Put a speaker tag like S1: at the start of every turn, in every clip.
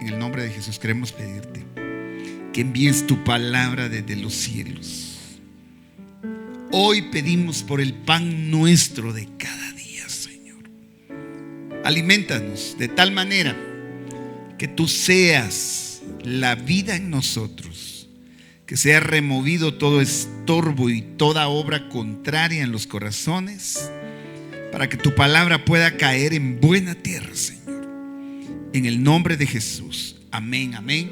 S1: en el nombre de Jesús queremos pedirte que envíes tu palabra desde los cielos. Hoy pedimos por el pan nuestro de cada día, Señor. Aliméntanos de tal manera que tú seas la vida en nosotros, que sea removido todo estorbo y toda obra contraria en los corazones, para que tu palabra pueda caer en buena tierra, Señor. En el nombre de Jesús. Amén, amén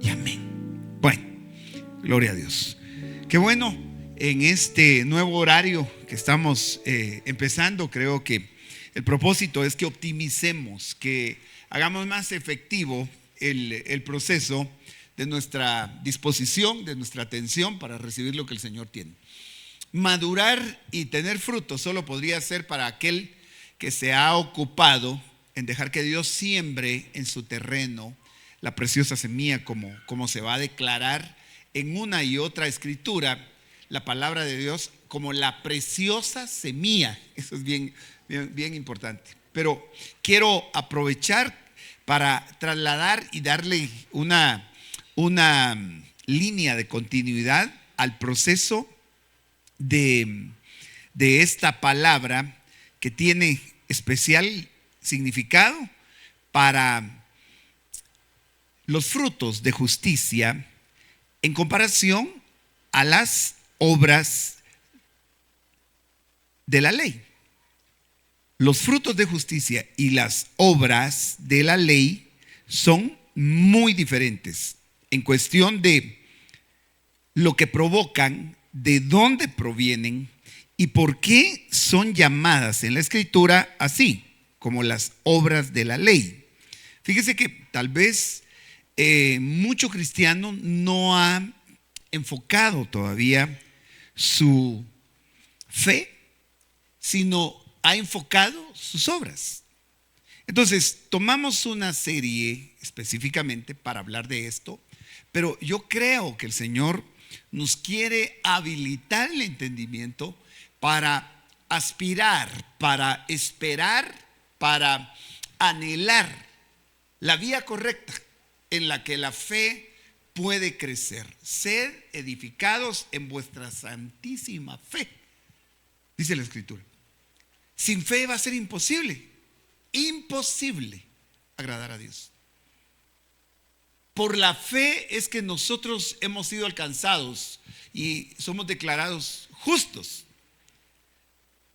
S1: y amén. Bueno, gloria a Dios. Qué bueno, en este nuevo horario que estamos empezando, creo que el propósito es que optimicemos, que hagamos más efectivo el proceso de nuestra disposición, de nuestra atención para recibir lo que el Señor tiene. Madurar y tener fruto solo podría ser para aquel que se ha ocupado en dejar que Dios siembre en su terreno la preciosa semilla, como se va a declarar en una y otra escritura, la palabra de Dios como la preciosa semilla. Eso es bien importante. Pero quiero aprovechar para trasladar y darle una línea de continuidad al proceso de esta palabra que tiene especial significado para los frutos de justicia en comparación a las obras de la ley. Los frutos de justicia y las obras de la ley son muy diferentes en cuestión de lo que provocan, de dónde provienen y por qué son llamadas en la Escritura así, como las obras de la ley. Fíjese que tal vez mucho cristiano no ha enfocado todavía su fe, sino ha enfocado sus obras. Entonces, tomamos una serie específicamente para hablar de esto, pero yo creo que el Señor nos quiere habilitar el entendimiento para aspirar, para esperar, para anhelar la vía correcta en la que la fe puede crecer. Sed edificados en vuestra santísima fe, dice la Escritura. Sin fe va a ser imposible agradar a Dios. Por la fe es que nosotros hemos sido alcanzados y somos declarados justos.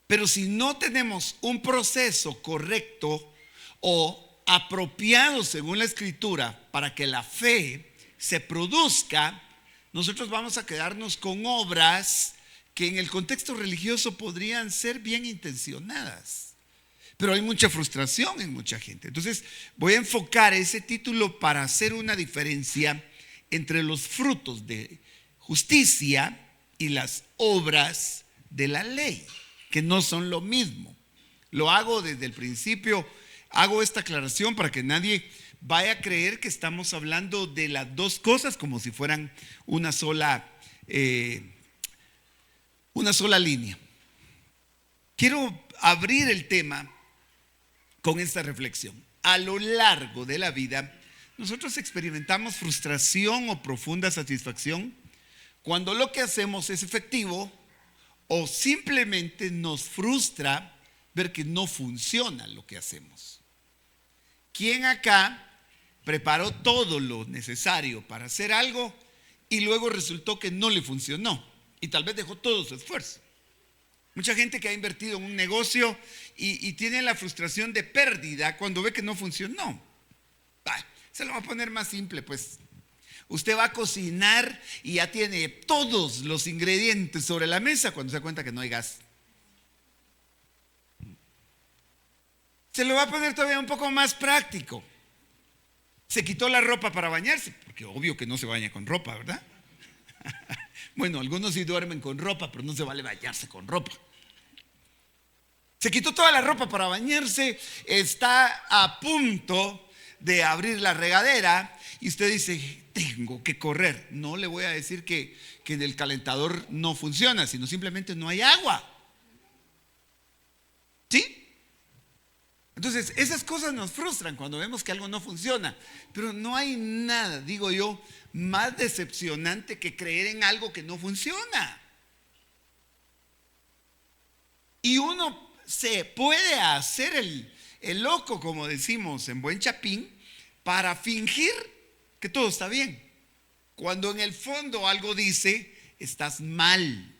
S1: Pero si no tenemos un proceso correcto o apropiado según la Escritura para que la fe se produzca, nosotros vamos a quedarnos con obras que en el contexto religioso podrían ser bien intencionadas, pero hay mucha frustración en mucha gente. Entonces voy a enfocar ese título para hacer una diferencia entre los frutos de justicia y las obras de la ley, que no son lo mismo. Lo hago desde el principio, hago esta aclaración para que nadie vaya a creer que estamos hablando de las dos cosas como si fueran una sola línea. Quiero abrir el tema con esta reflexión. A lo largo de la vida, nosotros experimentamos frustración o profunda satisfacción cuando lo que hacemos es efectivo, o simplemente nos frustra ver que no funciona lo que hacemos. ¿Quién acá preparó todo lo necesario para hacer algo y luego resultó que no le funcionó y tal vez dejó todo su esfuerzo? Mucha gente que ha invertido en un negocio y tiene la frustración de pérdida cuando ve que no funcionó. Se lo va a poner más simple, pues. Usted va a cocinar y ya tiene todos los ingredientes sobre la mesa cuando se da cuenta que no hay gas. Se lo va a poner todavía un poco más práctico. Se quitó la ropa para bañarse, porque obvio que no se baña con ropa, ¿verdad? Bueno, algunos sí duermen con ropa, pero no se vale bañarse con ropa. Se quitó toda la ropa para bañarse, está a punto de abrir la regadera y usted dice, tengo que correr. No le voy a decir que el calentador no funciona, sino simplemente no hay agua. ¿Sí? Entonces, esas cosas nos frustran cuando vemos que algo no funciona. Pero no hay nada, digo yo, más decepcionante que creer en algo que no funciona. Y uno se puede hacer el loco, como decimos en buen chapín, para fingir que todo está bien. Cuando en el fondo algo dice, estás mal.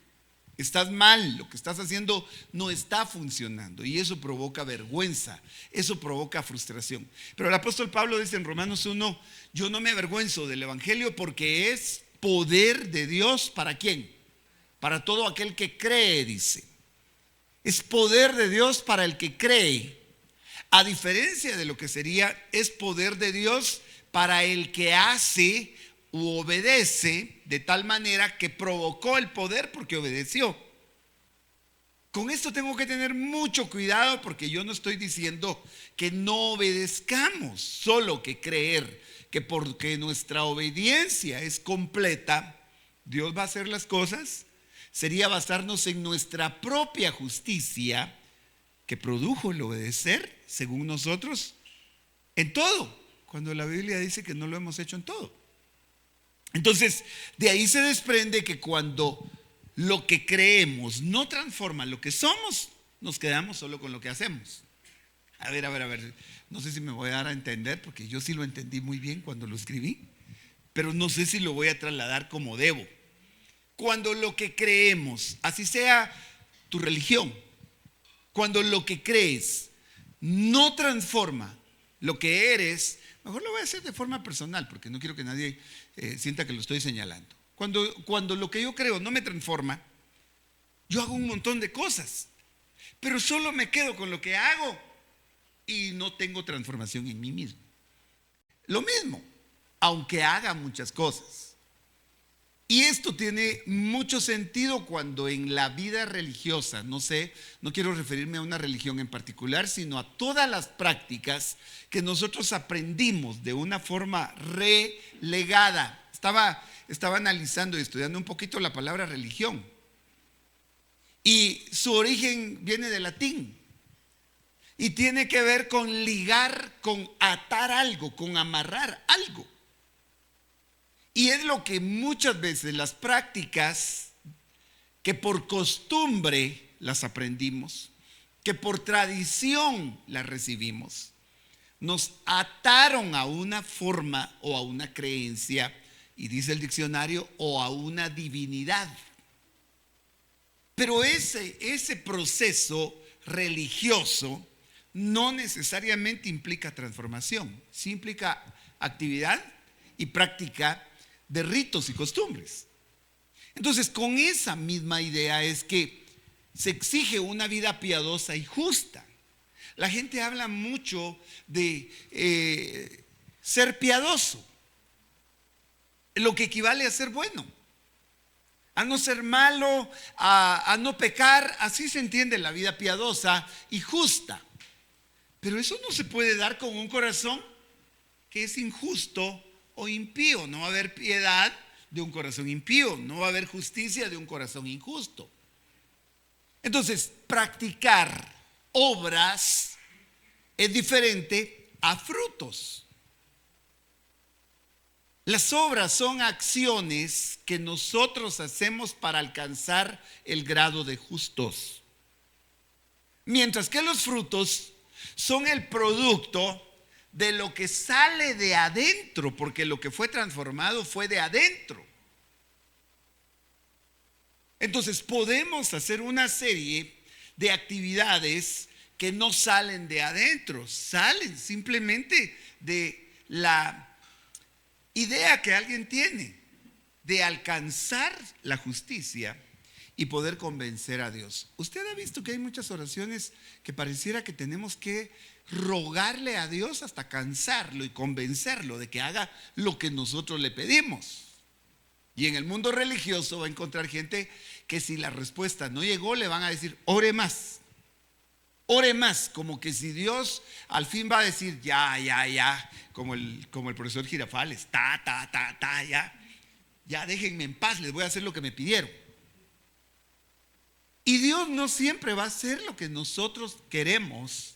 S1: Estás mal, lo que estás haciendo no está funcionando y eso provoca vergüenza, eso provoca frustración. Pero el apóstol Pablo dice en Romanos 1, yo no me avergüenzo del evangelio porque es poder de Dios. ¿Para quién? Para todo aquel que cree, dice. Es poder de Dios para el que cree. A diferencia de lo que sería, es poder de Dios para el que hace u obedece, de tal manera que provocó el poder porque obedeció. Con esto tengo que tener mucho cuidado porque yo no estoy diciendo que no obedezcamos, solo que creer que porque nuestra obediencia es completa, Dios va a hacer las cosas. Sería basarnos en nuestra propia justicia que produjo el obedecer, según nosotros, en todo, cuando la Biblia dice que no lo hemos hecho en todo. Entonces, de ahí se desprende que cuando lo que creemos no transforma lo que somos, nos quedamos solo con lo que hacemos. A ver, no sé si me voy a dar a entender, porque yo sí lo entendí muy bien cuando lo escribí, pero no sé si lo voy a trasladar como debo. Cuando lo que creemos, así sea tu religión, cuando lo que crees no transforma lo que eres, mejor lo voy a hacer de forma personal, porque no quiero que nadie sienta que lo estoy señalando. Cuando lo que yo creo no me transforma, yo hago un montón de cosas, pero solo me quedo con lo que hago y no tengo transformación en mí mismo. Lo mismo, aunque haga muchas cosas. Y esto tiene mucho sentido cuando en la vida religiosa, no quiero referirme a una religión en particular, sino a todas las prácticas que nosotros aprendimos de una forma relegada. Estaba analizando y estudiando un poquito la palabra religión. Y su origen viene del latín. Y tiene que ver con ligar, con atar algo, con amarrar algo. Y es lo que muchas veces las prácticas que por costumbre las aprendimos, que por tradición las recibimos, nos ataron a una forma o a una creencia, y dice el diccionario, o a una divinidad. Pero ese proceso religioso no necesariamente implica transformación, sí implica actividad y práctica de ritos y costumbres. Entonces, con esa misma idea es que se exige una vida piadosa y justa. La gente habla mucho de ser piadoso, lo que equivale a ser bueno, a no ser malo, a no pecar. Así se entiende la vida piadosa y justa. Pero eso no se puede dar con un corazón que es injusto o impío. No va a haber piedad de un corazón impío, no va a haber justicia de un corazón injusto. Entonces, practicar obras es diferente a frutos. Las obras son acciones que nosotros hacemos para alcanzar el grado de justos, mientras que los frutos son el producto de lo que sale de adentro, porque lo que fue transformado fue de adentro. Entonces podemos hacer una serie de actividades que no salen de adentro, salen simplemente de la idea que alguien tiene de alcanzar la justicia y poder convencer a Dios. Usted ha visto que hay muchas oraciones que pareciera que tenemos que rogarle a Dios hasta cansarlo y convencerlo de que haga lo que nosotros le pedimos. Y en el mundo religioso va a encontrar gente que si la respuesta no llegó le van a decir ore más, como que si Dios al fin va a decir ya, como el profesor Girafales, ya déjenme en paz, les voy a hacer lo que me pidieron. Y Dios no siempre va a hacer lo que nosotros queremos,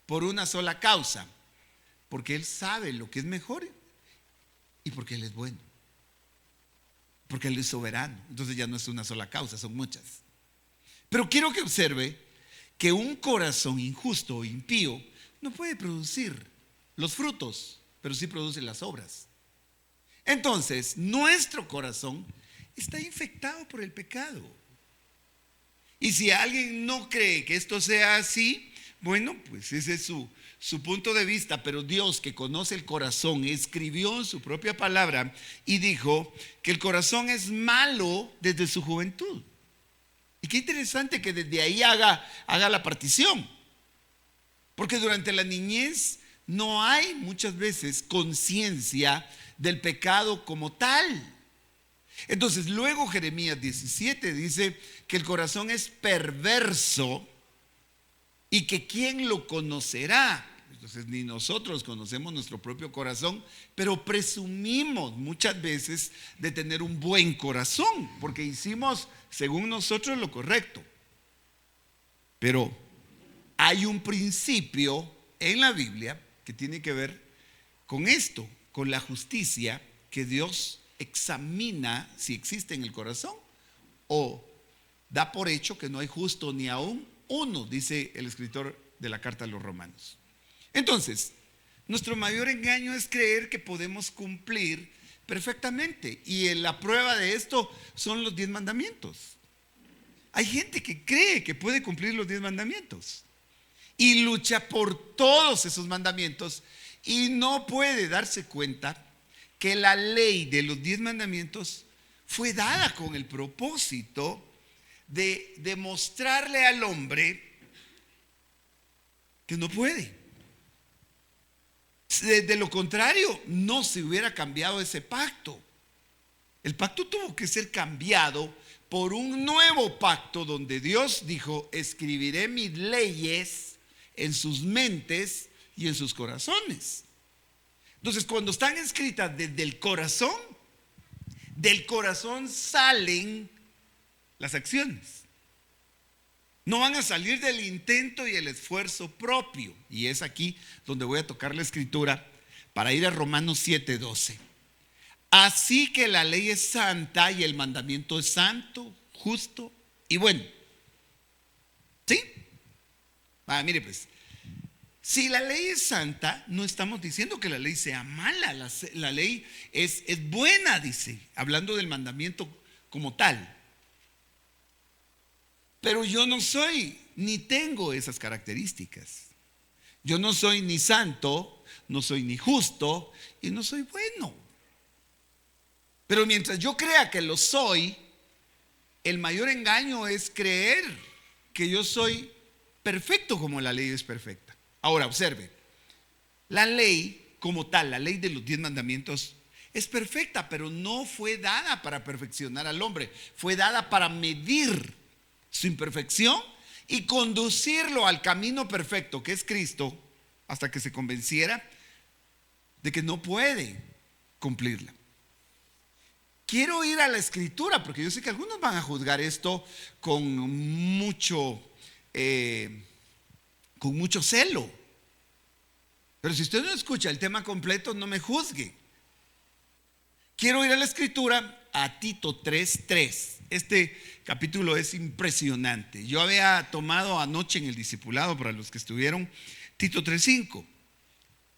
S1: por una sola causa, porque Él sabe lo que es mejor y porque Él es bueno, porque Él es soberano. Entonces ya no es una sola causa, son muchas. Pero quiero que observe que un corazón injusto o impío no puede producir los frutos, pero sí produce las obras. Entonces, nuestro corazón está infectado por el pecado. Y si alguien no cree que esto sea así, bueno, pues ese es su punto de vista. Pero Dios, que conoce el corazón, escribió en su propia palabra y dijo que el corazón es malo desde su juventud. Y qué interesante que desde ahí haga la partición. Porque durante la niñez no hay muchas veces conciencia del pecado como tal. Entonces luego Jeremías 17 dice que el corazón es perverso y que ¿quién lo conocerá? Entonces ni nosotros conocemos nuestro propio corazón, pero presumimos muchas veces de tener un buen corazón porque hicimos según nosotros lo correcto. Pero hay un principio en la Biblia que tiene que ver con esto, con la justicia, que Dios examina si existe en el corazón o da por hecho que no hay justo ni aún uno, dice el escritor de la carta a los Romanos. Entonces, nuestro mayor engaño es creer que podemos cumplir perfectamente, y la prueba de esto son los 10 mandamientos. Hay gente que cree que puede cumplir los 10 mandamientos y lucha por todos esos mandamientos y no puede darse cuenta que la ley de los 10 mandamientos fue dada con el propósito de demostrarle al hombre que no puede. De lo contrario, no se hubiera cambiado ese pacto. El pacto tuvo que ser cambiado por un nuevo pacto donde Dios dijo: escribiré mis leyes en sus mentes y en sus corazones. Entonces, cuando están escritas desde el corazón, del corazón salen las acciones. No van a salir del intento y el esfuerzo propio. Y es aquí donde voy a tocar la escritura para ir a Romanos 7:12. Así que la ley es santa y el mandamiento es santo, justo y bueno. ¿Sí? Mire pues, si la ley es santa, no estamos diciendo que la ley sea mala. La ley es buena, dice, hablando del mandamiento como tal. Pero yo no soy ni tengo esas características. Yo no soy ni santo, no soy ni justo y no soy bueno. Pero mientras yo crea que lo soy, el mayor engaño es creer que yo soy perfecto como la ley es perfecta. Ahora observe, la ley como tal, la ley de los 10 mandamientos es perfecta, pero no fue dada para perfeccionar al hombre. Fue dada para medir su imperfección y conducirlo al camino perfecto que es Cristo, hasta que se convenciera de que no puede cumplirla. Quiero ir a la escritura porque yo sé que algunos van a juzgar esto con mucho celo. Pero si usted no escucha el tema completo, no me juzgue. Quiero ir a la escritura, a Tito 3:3. Este capítulo es impresionante. Yo había tomado anoche en el discipulado, para los que estuvieron, Tito 3:5.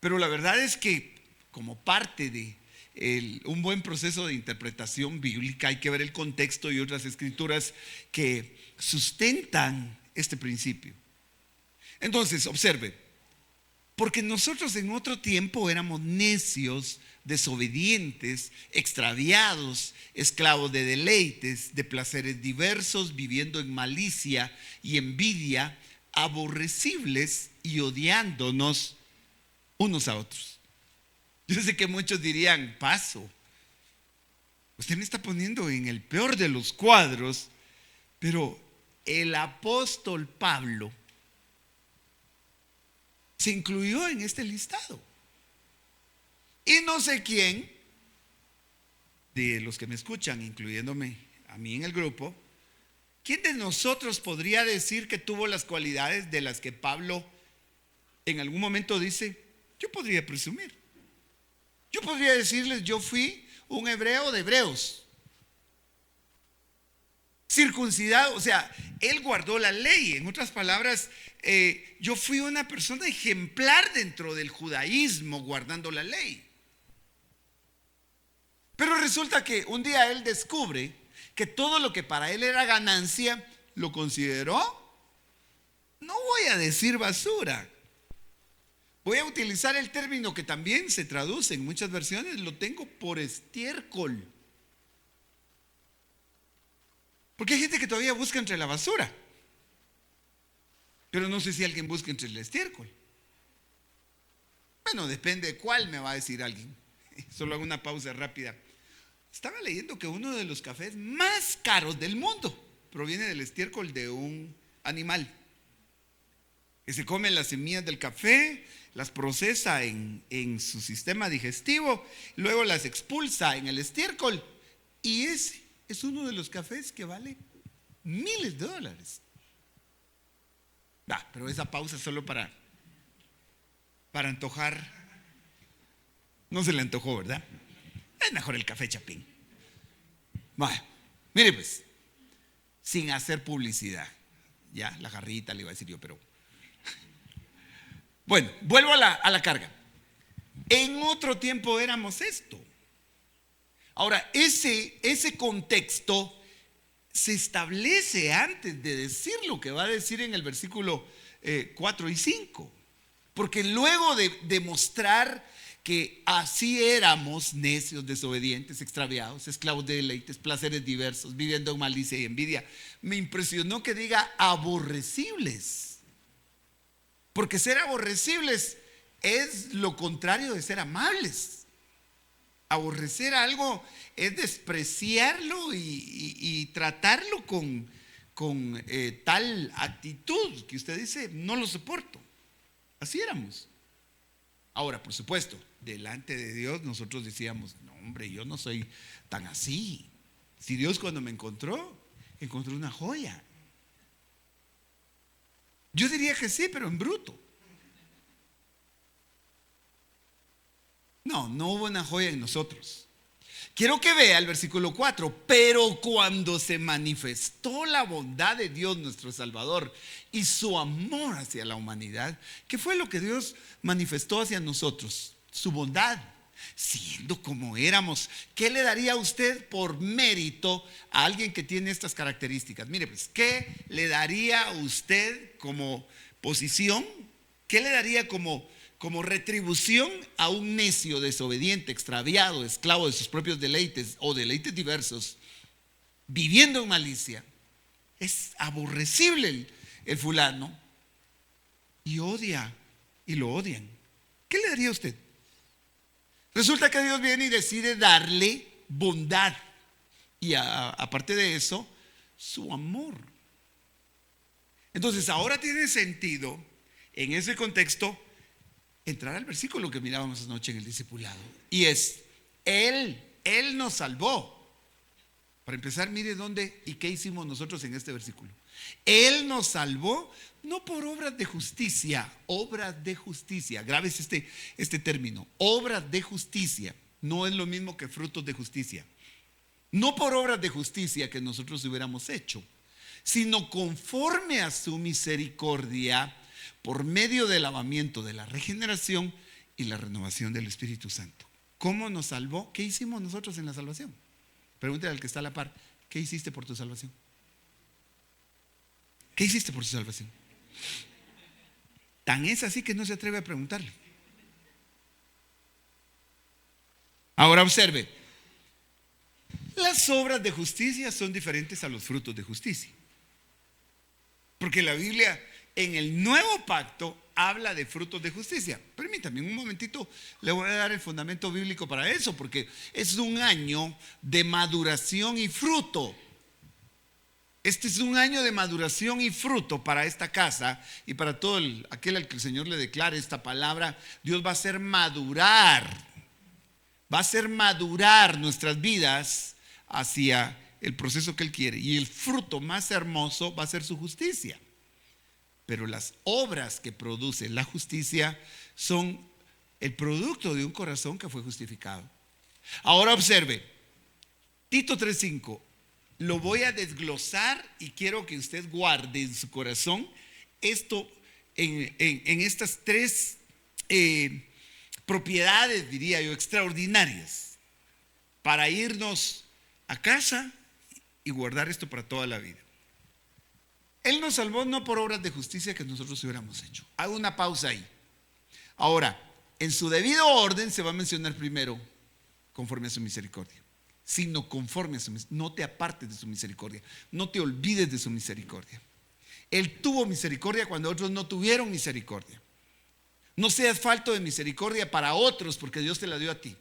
S1: Pero la verdad es que como parte de un buen proceso de interpretación bíblica hay que ver el contexto y otras escrituras que sustentan este principio. Entonces, observe, porque nosotros en otro tiempo éramos necios, desobedientes, extraviados, esclavos de deleites, de placeres diversos, viviendo en malicia y envidia, aborrecibles y odiándonos unos a otros. Yo sé que muchos dirían: paso, usted me está poniendo en el peor de los cuadros, pero el apóstol Pablo se incluyó en este listado. Y no sé quién de los que me escuchan, incluyéndome a mí en el grupo, ¿quién de nosotros podría decir que tuvo las cualidades de las que Pablo en algún momento dice, yo podría presumir. Yo podría decirles, yo fui un hebreo de hebreos, circuncidado, o sea, él guardó la ley. En otras palabras, yo fui una persona ejemplar dentro del judaísmo guardando la ley. Pero resulta que un día él descubre que todo lo que para él era ganancia, lo consideró, no voy a decir basura, voy a utilizar el término que también se traduce en muchas versiones, lo tengo por estiércol. Porque hay gente que todavía busca entre la basura, pero no sé si alguien busca entre el estiércol. Bueno, depende de cuál, me va a decir alguien. Solo hago una pausa rápida. Estaba leyendo que uno de los cafés más caros del mundo proviene del estiércol de un animal que se come las semillas del café, las procesa en su sistema digestivo, luego las expulsa en el estiércol, y ese es uno de los cafés que vale miles de dólares. Pero esa pausa es solo para antojar. No se le antojó, ¿verdad? Es mejor el café Chapín. Bueno, mire pues, sin hacer publicidad. Ya, la jarrita le iba a decir yo, pero bueno, vuelvo a la carga. En otro tiempo éramos esto. Ahora, ese contexto se establece antes de decir lo que va a decir en el versículo 4 y 5. Porque luego de demostrar que así éramos, necios, desobedientes, extraviados, esclavos de deleites, placeres diversos, viviendo en malicia y envidia, me impresionó que diga aborrecibles. Porque ser aborrecibles es lo contrario de ser amables. Aborrecer algo es despreciarlo y tratarlo con tal actitud que usted dice, no lo soporto. Así éramos. Ahora, por supuesto, delante de Dios nosotros decíamos, no hombre, yo no soy tan así. Si Dios cuando me encontró una joya. Yo diría que sí, pero en bruto. No hubo una joya en nosotros. Quiero que vea el versículo 4. Pero cuando se manifestó la bondad de Dios nuestro Salvador y su amor hacia la humanidad, ¿qué fue lo que Dios manifestó hacia nosotros? Su bondad, siendo como éramos. ¿Qué le daría a usted por mérito a alguien que tiene estas características? Mire pues, ¿qué le daría a usted como posición? ¿Qué le daría como retribución a un necio, desobediente, extraviado, esclavo de sus propios deleites o deleites diversos, viviendo en malicia? Es aborrecible el fulano y odia y lo odian. ¿Qué le daría a usted? Resulta que Dios viene y decide darle bondad y aparte de eso, su amor. Entonces ahora tiene sentido en ese contexto entrar al versículo que mirábamos anoche en el discipulado, y es Él nos salvó. Para empezar, mire dónde y qué hicimos nosotros en este versículo. Él nos salvó no por obras de justicia. Obras de justicia, grábese este término. Obras de justicia no es lo mismo que frutos de justicia. No por obras de justicia que nosotros hubiéramos hecho, sino conforme a su misericordia, por medio del lavamiento de la regeneración y la renovación del Espíritu Santo. ¿Cómo nos salvó? ¿Qué hicimos nosotros en la salvación? Pregúntale al que está a la par, ¿qué hiciste por tu salvación? ¿Qué hiciste por tu salvación? Tan es así que no se atreve a preguntarle. Ahora observe, las obras de justicia son diferentes a los frutos de justicia. Porque la Biblia en el nuevo pacto habla de frutos de justicia. Permítame un momentito, le voy a dar el fundamento bíblico para eso, porque es un año de maduración y fruto. Este es un año de maduración y fruto para esta casa y para todo aquel al que el Señor le declare esta palabra. Dios va a hacer madurar nuestras vidas hacia el proceso que Él quiere, y el fruto más hermoso va a ser su justicia. pero las obras que produce la justicia son el producto de un corazón que fue justificado. Ahora observe, Tito 3:5, lo voy a desglosar y quiero que usted guarde en su corazón esto en estas tres propiedades, diría yo, extraordinarias, para irnos a casa y guardar esto para toda la vida. Él nos salvó no por obras de justicia que nosotros hubiéramos hecho. Hago una pausa ahí. Ahora, en su debido orden se va a mencionar primero conforme a su misericordia, sino conforme a su misericordia. No te apartes de su misericordia, no te olvides de su misericordia. Él tuvo misericordia cuando otros no tuvieron misericordia. No seas falto de misericordia para otros, porque Dios te la dio a ti.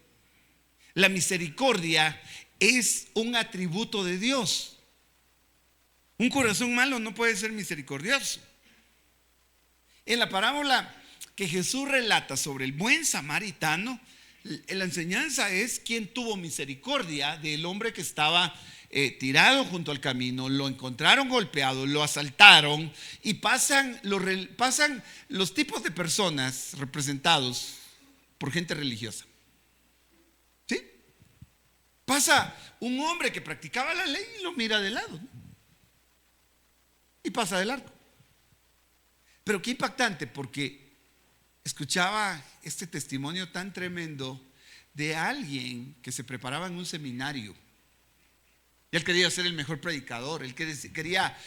S1: La misericordia es un atributo de Dios. Un corazón malo no puede ser misericordioso. En la parábola que Jesús relata sobre el buen samaritano, la enseñanza es quién tuvo misericordia del hombre que estaba tirado junto al camino. Lo encontraron golpeado, lo asaltaron y pasan los tipos de personas representados por gente religiosa. ¿Sí? Pasa un hombre que practicaba la ley y lo mira de lado, ¿no? Y pasa de largo. Pero qué impactante, porque escuchaba este testimonio tan tremendo de alguien que se preparaba en un seminario. Y él quería ser el mejor predicador, él quería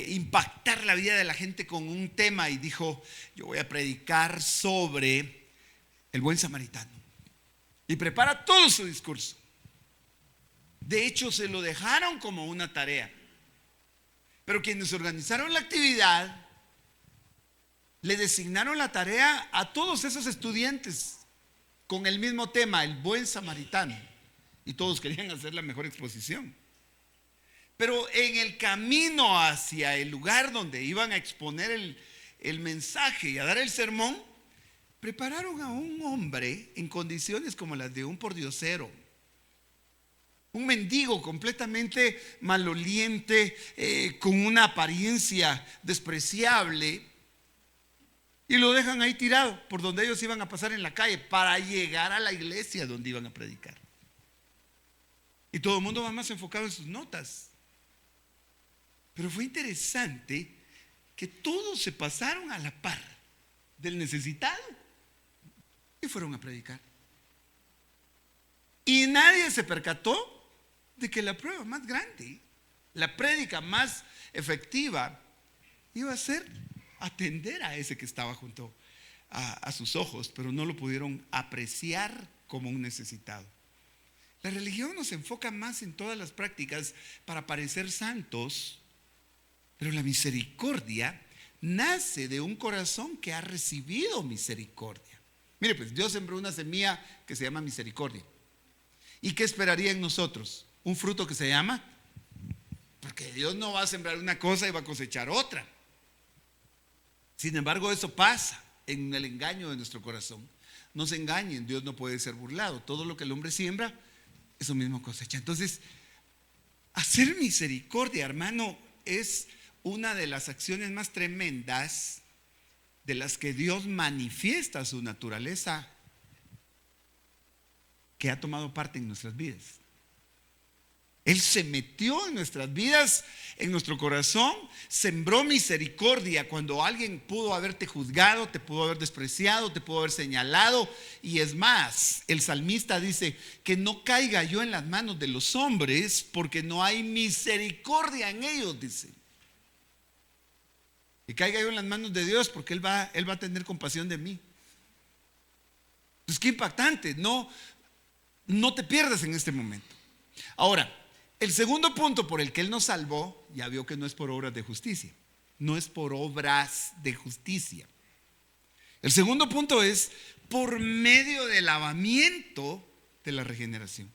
S1: impactar la vida de la gente con un tema y dijo: yo voy a predicar sobre el buen samaritano. Y prepara todo su discurso. De hecho, se lo dejaron como una tarea. Pero quienes organizaron la actividad le designaron la tarea a todos esos estudiantes con el mismo tema, el buen samaritano. Y todos querían hacer la mejor exposición. Pero en el camino hacia el lugar donde iban a exponer el mensaje y a dar el sermón, prepararon a un hombre en condiciones como las de un pordiosero. Un mendigo completamente maloliente, con una apariencia despreciable, y lo dejan ahí tirado por donde ellos iban a pasar en la calle para llegar a la iglesia donde iban a predicar. Y todo el mundo va más enfocado en sus notas. Pero fue interesante que todos se pasaron a la par del necesitado y fueron a predicar. Y nadie se percató de que la prueba más grande, la prédica más efectiva, iba a ser atender a ese que estaba junto a sus ojos, pero no lo pudieron apreciar como un necesitado. La religión nos enfoca más en todas las prácticas para parecer santos, pero la misericordia nace de un corazón que ha recibido misericordia. Mire, pues Dios sembró una semilla que se llama misericordia. ¿Y qué esperaría en nosotros? Un fruto que se llama, porque Dios no va a sembrar una cosa y va a cosechar otra. Sin embargo, eso pasa en el engaño de nuestro corazón. No se engañen, Dios no puede ser burlado. Todo lo que el hombre siembra, eso mismo cosecha. Entonces, hacer misericordia, hermano, es una de las acciones más tremendas de las que Dios manifiesta su naturaleza, que ha tomado parte en nuestras vidas. Él se metió en nuestras vidas, en nuestro corazón, sembró misericordia cuando alguien pudo haberte juzgado, te pudo haber despreciado, te pudo haber señalado. Y es más, el salmista dice: que no caiga yo en las manos de los hombres, porque no hay misericordia en ellos, dice. Que caiga yo en las manos de Dios, porque Él va a tener compasión de mí. Pues qué impactante, no te pierdas en este momento. Ahora, el segundo punto por el que Él nos salvó, ya vio que no es por obras de justicia. No es por obras de justicia. El segundo punto es por medio del lavamiento de la regeneración.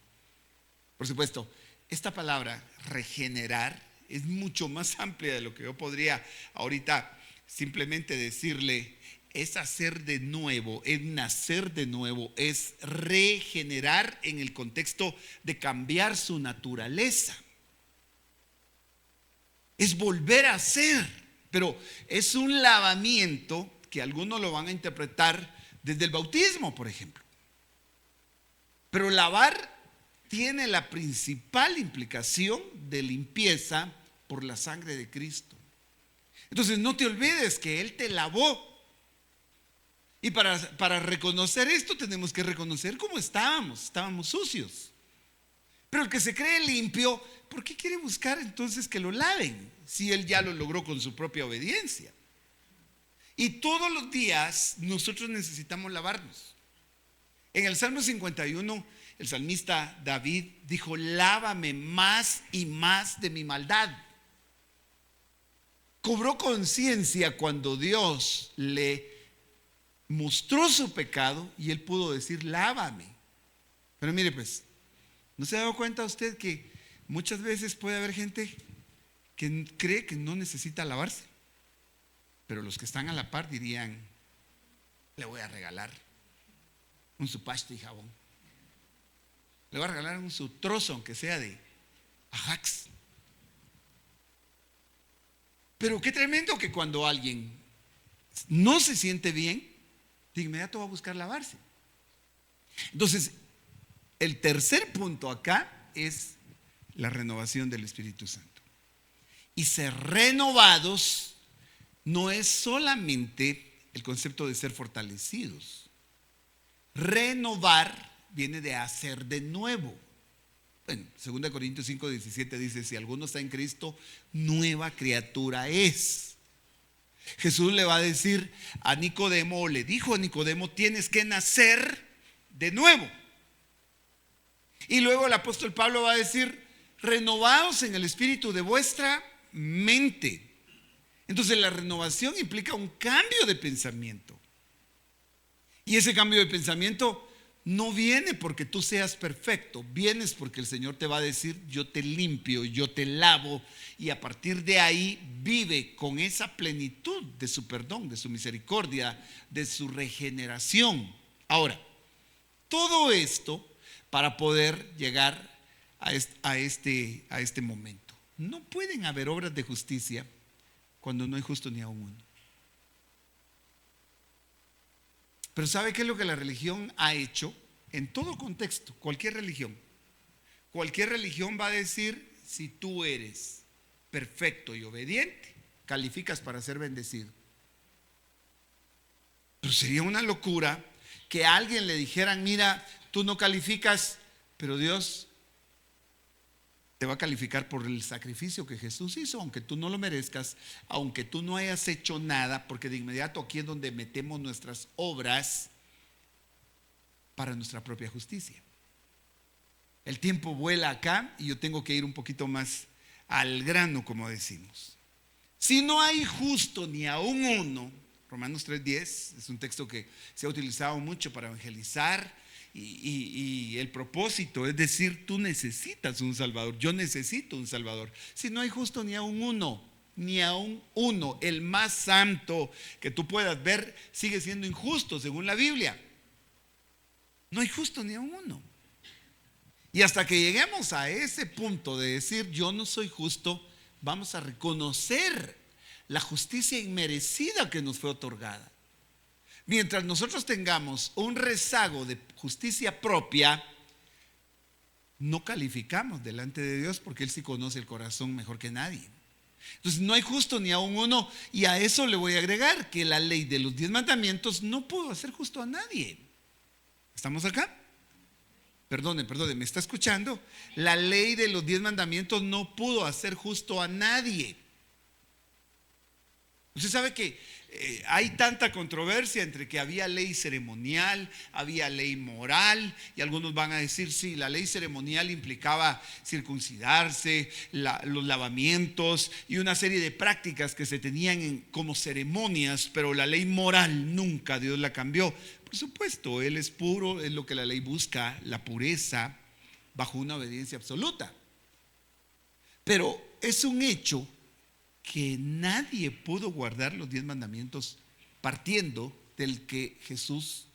S1: Por supuesto, esta palabra regenerar es mucho más amplia de lo que yo podría ahorita simplemente decirle. Es hacer de nuevo, es nacer de nuevo, es regenerar en el contexto de cambiar su naturaleza. Es volver a ser. Pero es un lavamiento que algunos lo van a interpretar desde el bautismo, por ejemplo. Pero lavar tiene la principal implicación de limpieza por la sangre de Cristo. Entonces no te olvides que Él te lavó. Y para reconocer esto tenemos que reconocer cómo estábamos sucios. Pero el que se cree limpio, ¿por qué quiere buscar entonces que lo laven? Si Él ya lo logró con su propia obediencia. Y todos los días nosotros necesitamos lavarnos. En el Salmo 51, el salmista David dijo: lávame más y más de mi maldad. Cobró conciencia cuando Dios le mostró su pecado y él pudo decir: lávame. Pero mire, pues, ¿no se ha dado cuenta usted que muchas veces puede haber gente que cree que no necesita lavarse? Pero los que están a la par dirían: le voy a regalar un su pasta y jabón, le voy a regalar un su trozo, aunque sea de Ajax. Pero qué tremendo que cuando alguien no se siente bien, de inmediato va a buscar lavarse. Entonces, el tercer punto acá es la renovación del Espíritu Santo. Y ser renovados no es solamente el concepto de ser fortalecidos. Renovar viene de hacer de nuevo. Bueno, 2 Corintios 5:17 dice: si alguno está en Cristo, nueva criatura es. Jesús le va a decir a Nicodemo, o le dijo a Nicodemo: tienes que nacer de nuevo. Y luego el apóstol Pablo va a decir: renovaos en el espíritu de vuestra mente. Entonces la renovación implica un cambio de pensamiento. Y ese cambio de pensamiento no viene porque tú seas perfecto, vienes porque el Señor te va a decir: yo te limpio, yo te lavo, y a partir de ahí vive con esa plenitud de su perdón, de su misericordia, de su regeneración. Ahora, todo esto para poder llegar a este momento. No pueden haber obras de justicia cuando no hay justo ni aun uno. Pero ¿sabe qué es lo que la religión ha hecho? En todo contexto, cualquier religión va a decir: si tú eres perfecto y obediente, calificas para ser bendecido. Pero sería una locura que a alguien le dijeran: mira, tú no calificas, pero Dios te va a calificar por el sacrificio que Jesús hizo, aunque tú no lo merezcas, aunque tú no hayas hecho nada, porque de inmediato aquí es donde metemos nuestras obras para nuestra propia justicia. El tiempo vuela acá y yo tengo que ir un poquito más al grano, como decimos. Si no hay justo ni aun uno, Romanos 3:10 es un texto que se ha utilizado mucho para evangelizar, y el propósito es decir: tú necesitas un Salvador, yo necesito un Salvador. Si no hay justo ni aun uno, el más santo que tú puedas ver sigue siendo injusto según la Biblia. No hay justo ni aun uno. Y hasta que lleguemos a ese punto de decir: yo no soy justo, vamos a reconocer la justicia inmerecida que nos fue otorgada. Mientras nosotros tengamos un rezago de justicia propia, no calificamos delante de Dios, porque Él sí conoce el corazón mejor que nadie. Entonces no hay justo ni aun uno. Y a eso le voy a agregar que la ley de los 10 mandamientos no pudo hacer justo a nadie. ¿Estamos acá? Perdone, ¿me está escuchando? La ley de los 10 mandamientos no pudo hacer justo a nadie. Usted sabe que hay tanta controversia entre que había ley ceremonial, había ley moral, y algunos van a decir: sí, la ley ceremonial implicaba circuncidarse, los lavamientos y una serie de prácticas que se tenían como ceremonias, pero la ley moral nunca Dios la cambió. Por supuesto, Él es puro, es lo que la ley busca, la pureza bajo una obediencia absoluta. Pero es un hecho que nadie pudo guardar los 10 mandamientos partiendo del que Jesús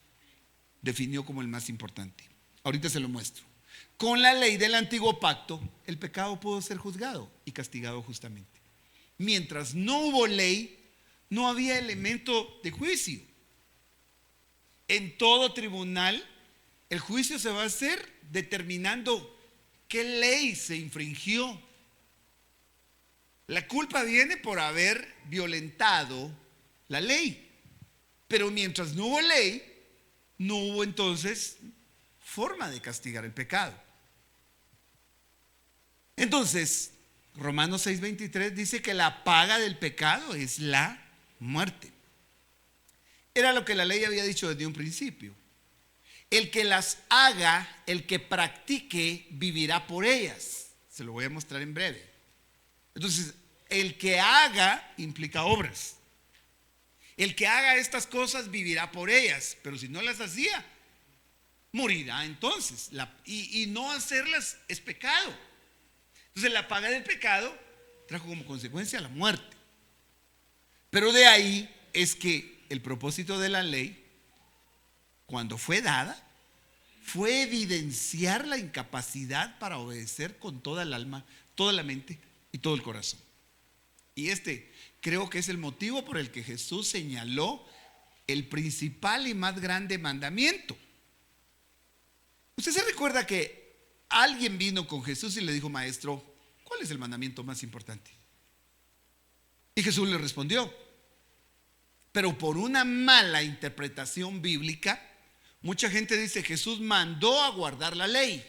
S1: definió como el más importante. Ahorita se lo muestro. Con la ley del antiguo pacto, el pecado pudo ser juzgado y castigado justamente. mientras no hubo ley, no había elemento de juicio. En todo tribunal, el juicio se va a hacer determinando qué ley se infringió. La culpa viene por haber violentado la ley. Pero mientras no hubo ley, no hubo entonces forma de castigar el pecado. Entonces, Romanos 6:23 dice que la paga del pecado es la muerte. Era lo que la ley había dicho desde un principio. El que las haga, el que practique, vivirá por ellas. Se lo voy a mostrar en breve. Entonces, el que haga implica obras. El que haga estas cosas vivirá por ellas, pero si no las hacía, morirá entonces. Y no hacerlas es pecado. Entonces la paga del pecado trajo como consecuencia la muerte. Pero de ahí es que el propósito de la ley, cuando fue dada, fue evidenciar la incapacidad para obedecer con toda el alma, toda la mente y todo el corazón. Y creo que es el motivo por el que Jesús señaló el principal y más grande mandamiento. ¿Usted se recuerda que alguien vino con Jesús y le dijo: maestro, ¿cuál es el mandamiento más importante? Y Jesús le respondió, pero por una mala interpretación bíblica, mucha gente dice: Jesús mandó a guardar la ley,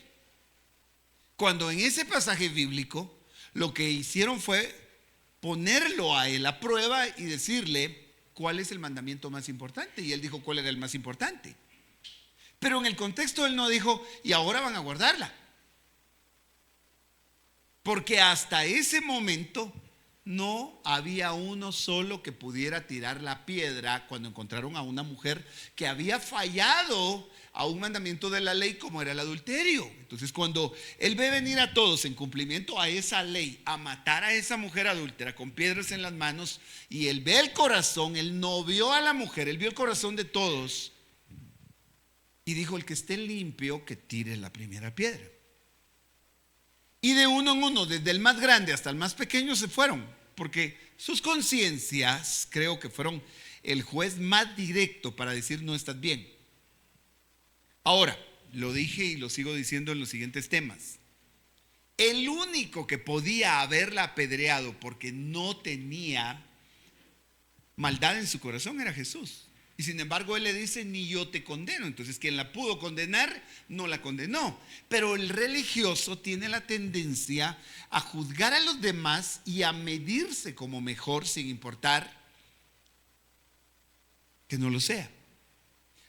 S1: cuando en ese pasaje bíblico lo que hicieron fue ponerlo a él a prueba y decirle cuál es el mandamiento más importante. Y él dijo cuál era el más importante. Pero en el contexto él no dijo: y ahora van a guardarla. Porque hasta ese momento no había uno solo que pudiera tirar la piedra cuando encontraron a una mujer que había fallado a un mandamiento de la ley, como era el adulterio. Entonces, cuando él ve venir a todos en cumplimiento a esa ley, a matar a esa mujer adúltera con piedras en las manos, y él ve el corazón, él no vio a la mujer, él vio el corazón de todos y dijo: el que esté limpio, que tire la primera piedra. Y de uno en uno, desde el más grande hasta el más pequeño, se fueron, porque sus conciencias creo que fueron el juez más directo para decir: no estás bien. Ahora, lo dije y lo sigo diciendo en los siguientes temas. El único que podía haberla apedreado porque no tenía maldad en su corazón era Jesús. Y sin embargo él le dice: ni yo te condeno. Entonces quien la pudo condenar no la condenó. Pero el religioso tiene la tendencia a juzgar a los demás y a medirse como mejor, sin importar que no lo sea.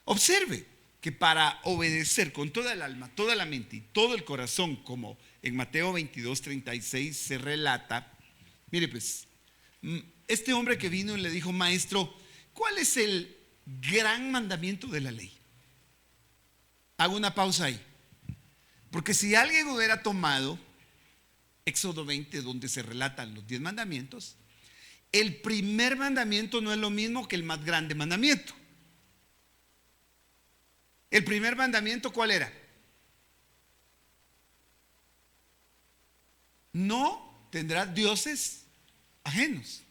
S1: Observe que para obedecer con toda el alma, toda la mente y todo el corazón, como en Mateo 22:36 se relata, mire pues, este hombre que vino y le dijo: maestro, ¿cuál es el gran mandamiento de la ley? Hago una pausa ahí, porque si alguien hubiera tomado Éxodo 20, donde se relatan los 10 mandamientos, el primer mandamiento no es lo mismo que el más grande mandamiento. El primer mandamiento, ¿cuál era? No tendrás dioses ajenos.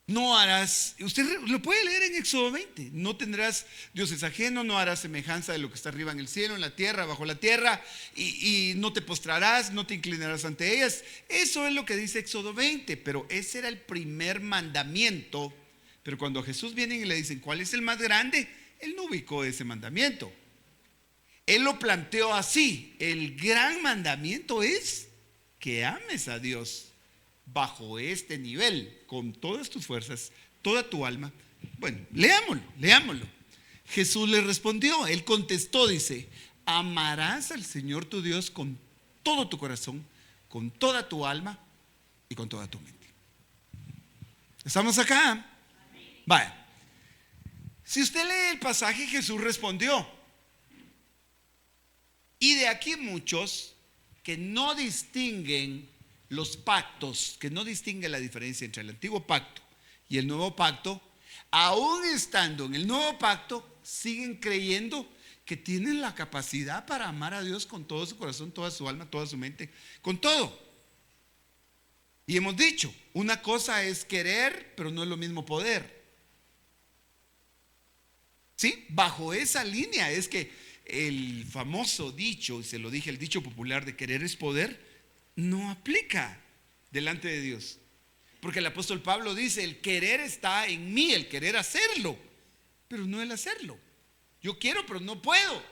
S1: No harás, usted lo puede leer en Éxodo 20, no tendrás dioses ajenos, no harás semejanza de lo que está arriba en el cielo, en la tierra, bajo la tierra, y no te postrarás, no te inclinarás ante ellas. Eso es lo que dice Éxodo 20, pero ese era el primer mandamiento. Pero cuando a Jesús vienen y le dicen: ¿cuál es el más grande?, él no ubicó ese mandamiento. Él lo planteó así: el gran mandamiento es que ames a Dios bajo este nivel, con todas tus fuerzas, toda tu alma. Bueno, leámoslo. Jesús le respondió, él contestó, dice: amarás al Señor tu Dios con todo tu corazón, con toda tu alma y con toda tu mente. ¿Estamos acá? Vaya. Si usted lee el pasaje, Jesús respondió. Y de aquí muchos que no distinguen los pactos, que no distinguen la diferencia entre el antiguo pacto y el nuevo pacto, aún estando en el nuevo pacto, siguen creyendo que tienen la capacidad para amar a Dios con todo su corazón, toda su alma, toda su mente, con todo. Y hemos dicho, una cosa es querer, pero no es lo mismo poder. ¿Sí? Bajo esa línea es que el famoso dicho, y se lo dije, el dicho popular de querer es poder, no aplica delante de Dios. Porque el apóstol Pablo dice, el querer está en mí, el querer hacerlo, pero no el hacerlo. Yo quiero, pero no puedo.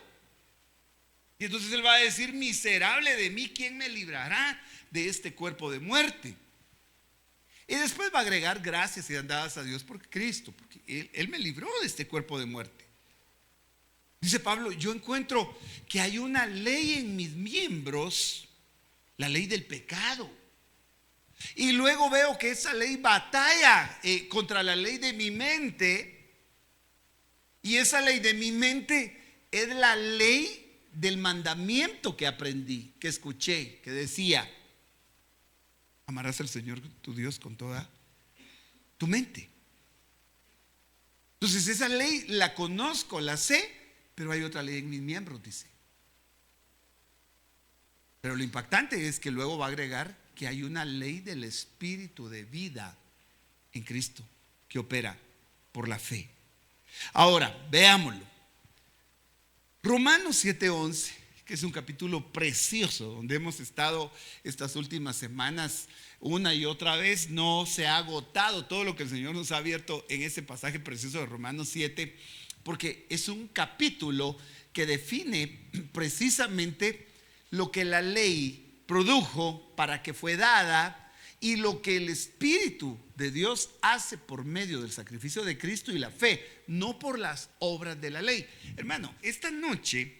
S1: Y entonces él va a decir, miserable de mí, ¿quién me librará de este cuerpo de muerte? Y después va a agregar gracias y dadas a Dios por Cristo, porque él me libró de este cuerpo de muerte. Dice Pablo, yo encuentro que hay una ley en mis miembros, la ley del pecado. Y luego veo que esa ley batalla contra la ley de mi mente. Y esa ley de mi mente es la ley del mandamiento que aprendí, que escuché, que decía, amarás al Señor tu Dios con toda tu mente. Entonces esa ley la conozco, la sé, pero hay otra ley en mis miembros, dice. Pero lo impactante es que luego va a agregar que hay una ley del espíritu de vida en Cristo que opera por la fe. Ahora, veámoslo. Romanos 7:11, que es un capítulo precioso, donde hemos estado estas últimas semanas una y otra vez. No se ha agotado todo lo que el Señor nos ha abierto en ese pasaje precioso de Romanos 7, porque es un capítulo que define precisamente lo que la ley produjo para que fue dada y lo que el Espíritu de Dios hace por medio del sacrificio de Cristo y la fe, no por las obras de la ley. Hermano, esta noche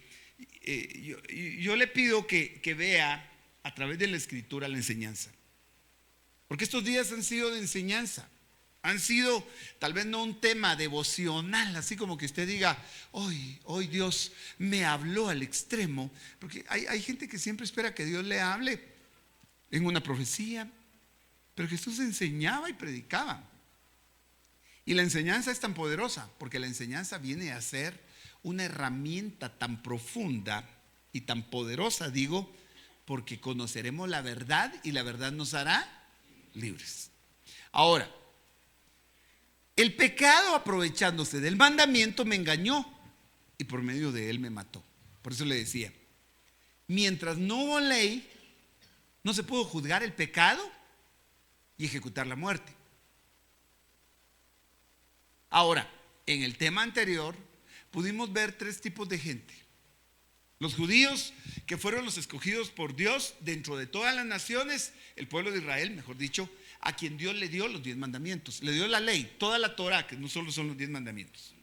S1: yo le pido que vea a través de la Escritura la enseñanza, porque estos días han sido de enseñanza. Han sido tal vez no un tema devocional, así como que usted diga, hoy Dios me habló al extremo, porque hay gente que siempre espera que Dios le hable en una profecía, pero Jesús enseñaba y predicaba. Y la enseñanza es tan poderosa, porque la enseñanza viene a ser una herramienta tan profunda y tan poderosa, digo, porque conoceremos la verdad y la verdad nos hará libres. Ahora, el pecado, aprovechándose del mandamiento, me engañó y por medio de él me mató. Por eso le decía, mientras no hubo ley, no se pudo juzgar el pecado y ejecutar la muerte. Ahora, en el tema anterior pudimos ver tres tipos de gente. Los judíos, que fueron los escogidos por Dios dentro de todas las naciones, el pueblo de Israel, mejor dicho, a quien Dios le dio los 10 mandamientos, le dio la ley, toda la Torah, que no solo son los 10 mandamientos.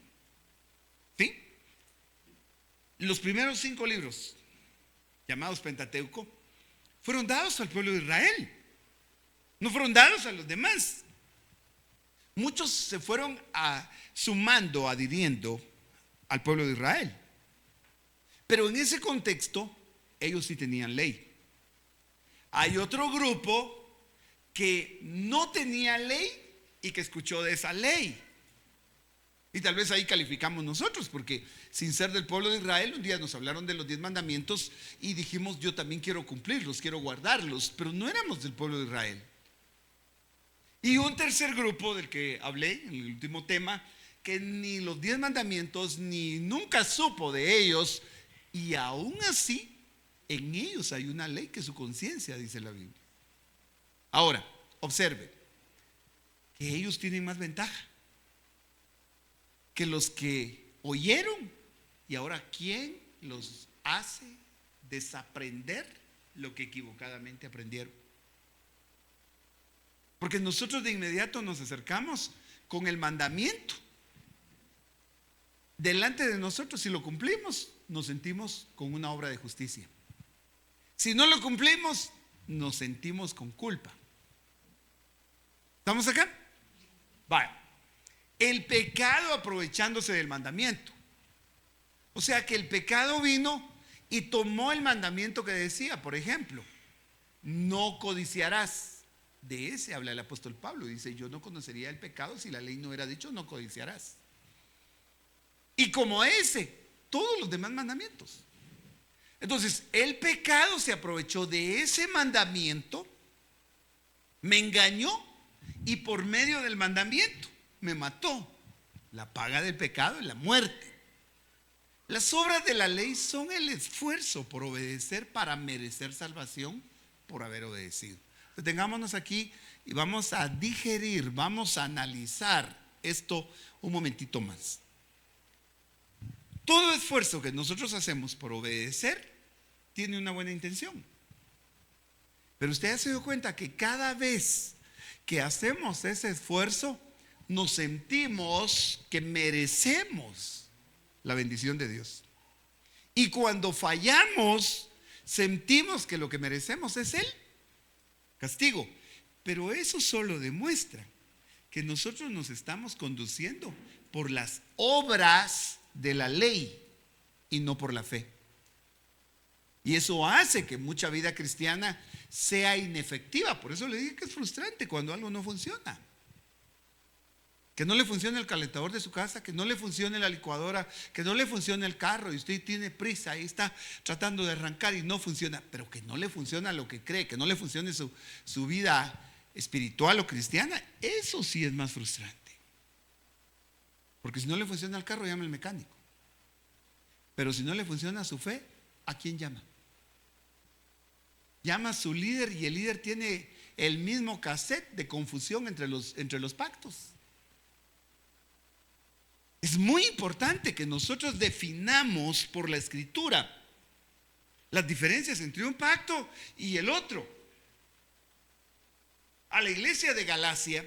S1: ¿Sí? Los primeros 5 libros, llamados Pentateuco, fueron dados al pueblo de Israel, no fueron dados a los demás. Muchos se fueron sumando, adhiriendo al pueblo de Israel. Pero en ese contexto, ellos sí tenían ley. Hay otro grupo que no tenía ley y que escuchó de esa ley. Y tal vez ahí calificamos nosotros, porque sin ser del pueblo de Israel, un día nos hablaron de los 10 mandamientos y dijimos, yo también quiero cumplirlos, quiero guardarlos, pero no éramos del pueblo de Israel. Y un tercer grupo del que hablé en el último tema, que ni los 10 mandamientos ni nunca supo de ellos, y aún así en ellos hay una ley que es su conciencia, dice la Biblia. Ahora, observe que ellos tienen más ventaja que los que oyeron, y ahora ¿quién los hace desaprender lo que equivocadamente aprendieron? Porque nosotros de inmediato nos acercamos con el mandamiento delante de nosotros. Si lo cumplimos, nos sentimos con una obra de justicia. Si no lo cumplimos, nos sentimos con culpa. ¿Estamos acá? Vale. El pecado aprovechándose del mandamiento. O sea que el pecado vino y tomó el mandamiento que decía, por ejemplo, no codiciarás. De ese habla el apóstol Pablo. Dice, yo no conocería el pecado si la ley no hubiera dicho no codiciarás. Y como ese, todos los demás mandamientos. Entonces, el pecado se aprovechó de ese mandamiento Me engañó y por medio del mandamiento me mató. La paga del pecado es la muerte. Las obras de la ley son el esfuerzo por obedecer para merecer salvación por haber obedecido. Detengámonos aquí y vamos a digerir, vamos a analizar esto un momentito más. Todo esfuerzo que nosotros hacemos por obedecer tiene una buena intención. Pero usted ya se dio cuenta que cada vez que hacemos ese esfuerzo, nos sentimos que merecemos la bendición de Dios. Y cuando fallamos, sentimos que lo que merecemos es el castigo. Pero eso solo demuestra que nosotros nos estamos conduciendo por las obras de la ley y no por la fe. Y eso hace que mucha vida cristiana sea inefectiva. Por eso le dije que es frustrante cuando algo no funciona. Que no le funcione el calentador de su casa, que no le funcione la licuadora, que no le funcione el carro y usted tiene prisa y está tratando de arrancar y no funciona, pero que no le funciona lo que cree, que no le funcione su vida espiritual o cristiana. Eso sí es más frustrante. Porque si no le funciona el carro, llama al mecánico. Pero si no le funciona su fe, ¿a quién llama? Llama a su líder y el líder tiene el mismo cassette de confusión entre los pactos. Es muy importante que nosotros definamos por la escritura las diferencias entre un pacto y el otro. A la iglesia de Galacia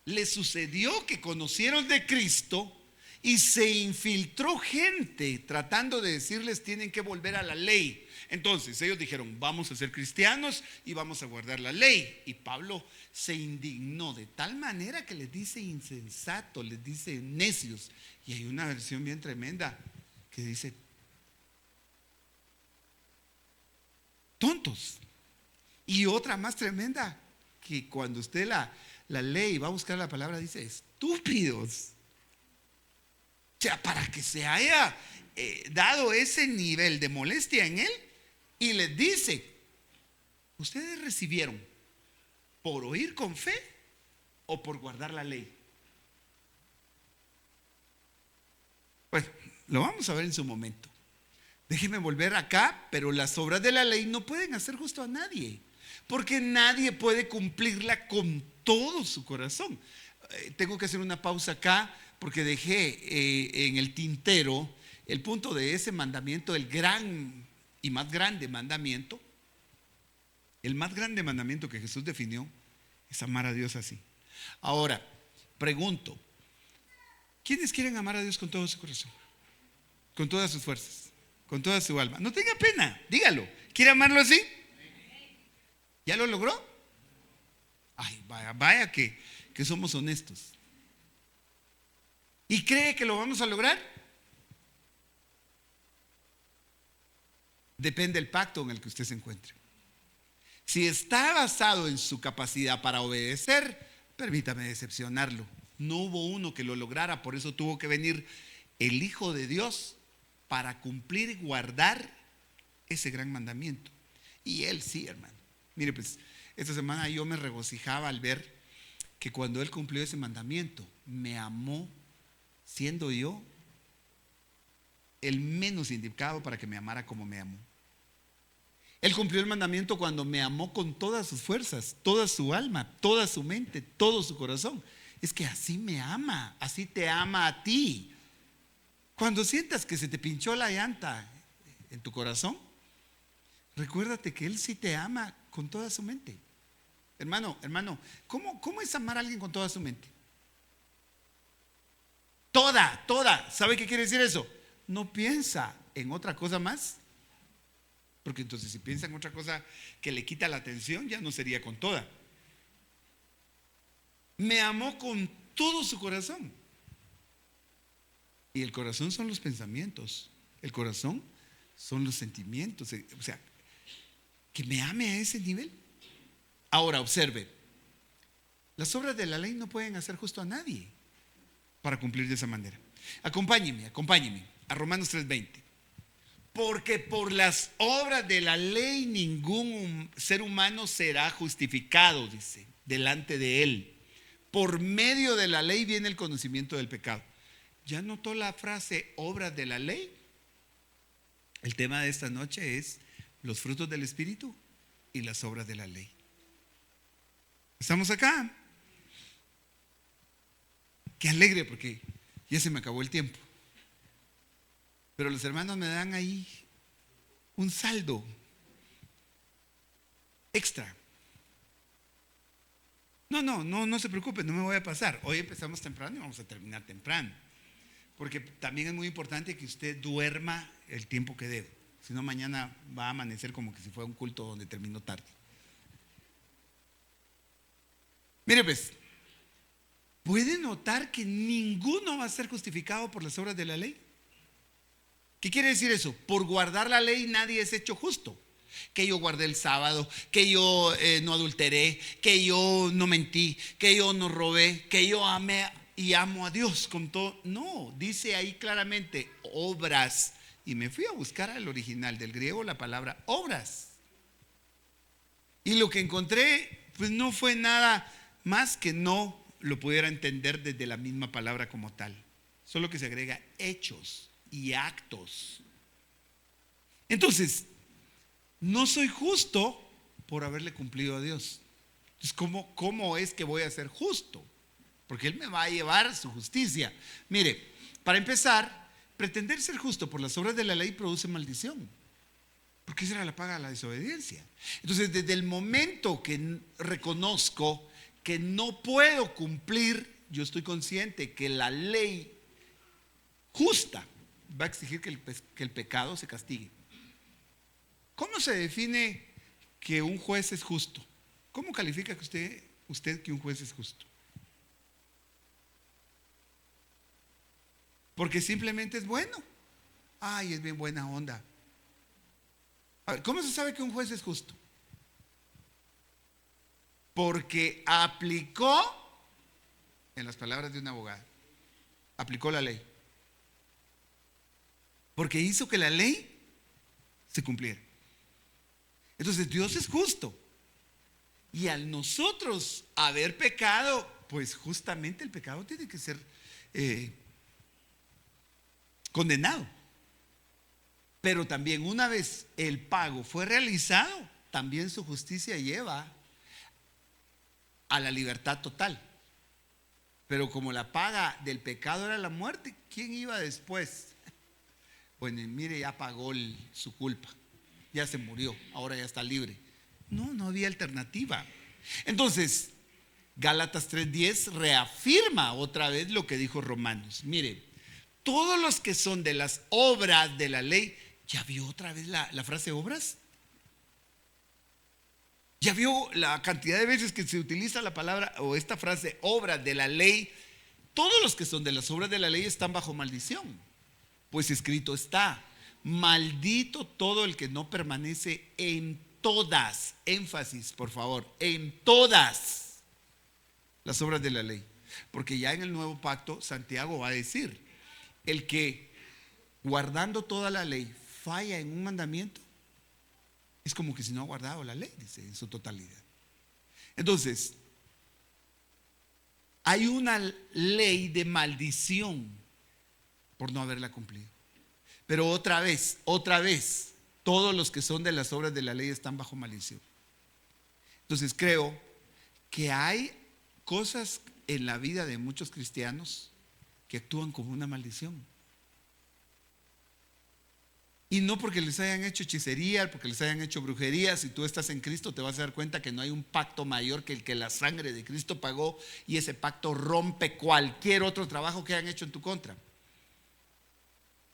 S1: le sucedió que conocieron de Cristo y se infiltró gente tratando de decirles tienen que volver a la ley. Entonces ellos dijeron vamos a ser cristianos y vamos a guardar la ley. Y Pablo se indignó de tal manera que les dice insensato, les dice necios. Y hay una versión bien tremenda que dice tontos. Y otra más tremenda que cuando usted la lee y va a buscar la palabra dice estúpidos. O sea, para que se haya dado ese nivel de molestia en él y les dice, ustedes recibieron por oír con fe o por guardar la ley. Bueno, lo vamos a ver en su momento. Déjeme volver acá, pero las obras de la ley no pueden hacer justo a nadie, porque nadie puede cumplirla con todo su corazón. Tengo que hacer una pausa acá porque dejé en el tintero el punto de ese mandamiento, el gran y más grande mandamiento. El más grande mandamiento que Jesús definió es amar a Dios así. Ahora, pregunto, ¿quiénes quieren amar a Dios con todo su corazón? Con todas sus fuerzas, con toda su alma. No tenga pena, dígalo. ¿Quiere amarlo así? ¿Ya lo logró? Ay, vaya que somos honestos. ¿Y cree que lo vamos a lograr? Depende del pacto en el que usted se encuentre. Si está basado en su capacidad para obedecer, permítame decepcionarlo. No hubo uno que lo lograra, por eso tuvo que venir el Hijo de Dios para cumplir y guardar ese gran mandamiento. Y él sí, hermano. Mire, pues esta semana yo me regocijaba al ver que cuando él cumplió ese mandamiento, me amó siendo yo el menos indicado para que me amara como me amó. Él cumplió el mandamiento cuando me amó con todas sus fuerzas, toda su alma, toda su mente, todo su corazón. Es que así me ama, así te ama a ti. Cuando sientas que se te pinchó la llanta en tu corazón, recuérdate que Él sí te ama con toda su mente. Hermano, ¿cómo es amar a alguien con toda su mente? Toda. ¿Sabe qué quiere decir eso? No piensa en otra cosa más. Porque entonces si piensa en otra cosa que le quita la atención, ya no sería con toda. Me amó con todo su corazón. Y el corazón son los pensamientos. El corazón son los sentimientos. O sea, que me ame a ese nivel. Ahora observe, las obras de la ley no pueden hacer justo a nadie para cumplir de esa manera. Acompáñeme a Romanos 3:20. Porque por las obras de la ley ningún ser humano será justificado, dice, delante de él. Por medio de la ley viene el conocimiento del pecado. ¿Ya notó la frase obras de la ley? El tema de esta noche es los frutos del Espíritu y las obras de la ley. ¿Estamos acá? Qué alegre, porque ya se me acabó el tiempo. Pero los hermanos me dan ahí un saldo extra. No se preocupen, no me voy a pasar. Hoy empezamos temprano y vamos a terminar temprano. Porque también es muy importante que usted duerma el tiempo que debe. Si no, mañana va a amanecer como que si fuera un culto donde terminó tarde. Mire pues, ¿puede notar que ninguno va a ser justificado por las obras de la ley? ¿Qué quiere decir eso? Por guardar la ley nadie es hecho justo. Que yo guardé el sábado, que yo no adulteré, que yo no mentí, que yo no robé, que yo amé y amo a Dios con todo. No, dice ahí claramente obras. Y me fui a buscar al original del griego la palabra obras. Y lo que encontré pues no fue nada más que no lo pudiera entender desde la misma palabra como tal. Solo que se agrega hechos y actos. Entonces, no soy justo por haberle cumplido a Dios. Entonces, ¿cómo es que voy a ser justo? Porque Él me va a llevar su justicia. Mire, para empezar, pretender ser justo por las obras de la ley produce maldición. Porque esa era la paga de la desobediencia. Entonces, desde el momento que reconozco que no puedo cumplir, yo estoy consciente que la ley justa va a exigir que el pecado se castigue. ¿Cómo se define que un juez es justo? ¿Cómo califica usted que un juez es justo? Porque simplemente es bueno. Ay, es bien buena onda. A ver, ¿cómo se sabe que un juez es justo? Porque aplicó, en las palabras de un abogado, aplicó la ley. Porque hizo que la ley se cumpliera. Entonces Dios es justo. Y al nosotros haber pecado, pues justamente el pecado tiene que ser condenado. Pero también una vez el pago fue realizado, también su justicia lleva a la libertad total. Pero como la paga del pecado era la muerte, ¿quién iba después? Bueno, mire, ya pagó su culpa, ya se murió, ahora ya está libre. No había alternativa. Entonces, Gálatas 3:10 reafirma otra vez lo que dijo Romanos. Mire, todos los que son de las obras de la ley, ¿ya vio otra vez la frase obras? ¿Ya vio la cantidad de veces que se utiliza la palabra o esta frase obras de la ley? Todos los que son de las obras de la ley están bajo maldición. Pues escrito está, maldito todo el que no permanece en todas, énfasis por favor, en todas las obras de la ley. Porque ya en el nuevo pacto Santiago va a decir, el que guardando toda la ley falla en un mandamiento, es como que si no ha guardado la ley, dice, en su totalidad. Entonces, hay una ley de maldición por no haberla cumplido. Pero otra vez, todos los que son de las obras de la ley están bajo maldición. Entonces creo que hay cosas en la vida de muchos cristianos que actúan como una maldición. Y no porque les hayan hecho hechicería, porque les hayan hecho brujería. Si tú estás en Cristo te vas a dar cuenta que no hay un pacto mayor que el que la sangre de Cristo pagó, y ese pacto rompe cualquier otro trabajo que hayan hecho en tu contra.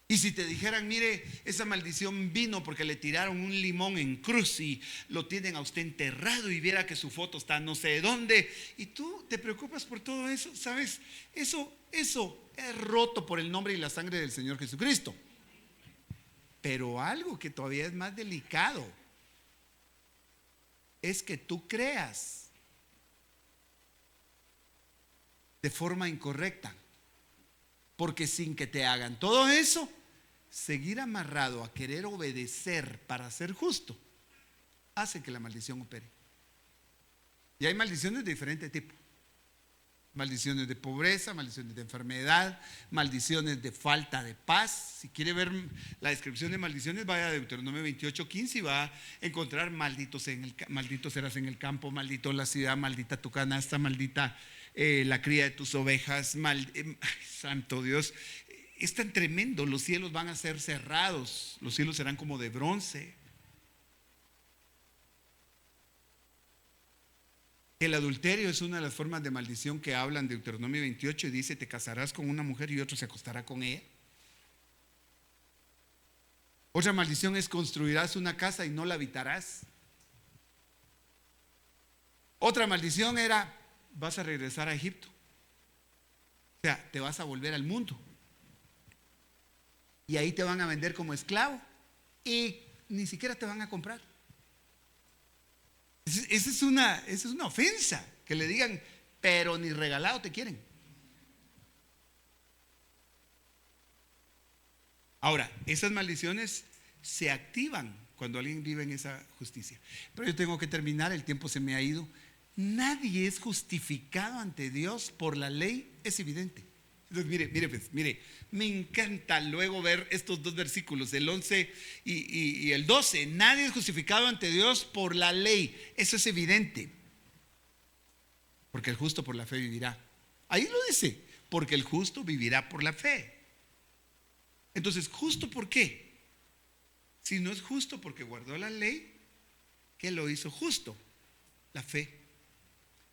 S1: Y si te dijeran, mire, esa maldición vino porque le tiraron un limón en cruz y lo tienen a usted enterrado y viera que su foto está no sé dónde, y tú te preocupas por todo eso, ¿sabes? Eso es roto por el nombre y la sangre del Señor Jesucristo. Pero algo que todavía es más delicado es que tú creas de forma incorrecta. Porque sin que te hagan todo eso, seguir amarrado a querer obedecer para ser justo hace que la maldición opere. Y hay maldiciones de diferente tipo. Maldiciones de pobreza, maldiciones de enfermedad, maldiciones de falta de paz. Si quiere ver la descripción de maldiciones, vaya a Deuteronomio 28:15 y va a encontrar maldito serás en el campo, maldito la ciudad, maldita tu canasta, maldita la cría de tus ovejas. Santo Dios, es tan tremendo. Los cielos van a ser cerrados, los cielos serán como de bronce. El adulterio es una de las formas de maldición que hablan de Deuteronomio 28 y dice: te casarás con una mujer y otro se acostará con ella. Otra maldición es: construirás una casa y no la habitarás. Otra maldición era: vas a regresar a Egipto. O sea, te vas a volver al mundo. Y ahí te van a vender como esclavo y ni siquiera te van a comprar. Esa es una ofensa, que le digan, pero ni regalado te quieren. Ahora, esas maldiciones se activan cuando alguien vive en esa justicia. Pero yo tengo que terminar, el tiempo se me ha ido. Nadie es justificado ante Dios por la ley, es evidente. Entonces, mire, me encanta luego ver estos dos versículos, el 11 y el 12. Nadie es justificado ante Dios por la ley, eso es evidente. Porque el justo por la fe vivirá. Ahí lo dice, porque el justo vivirá por la fe. Entonces, ¿justo por qué? Si no es justo porque guardó la ley, ¿qué lo hizo justo? La fe.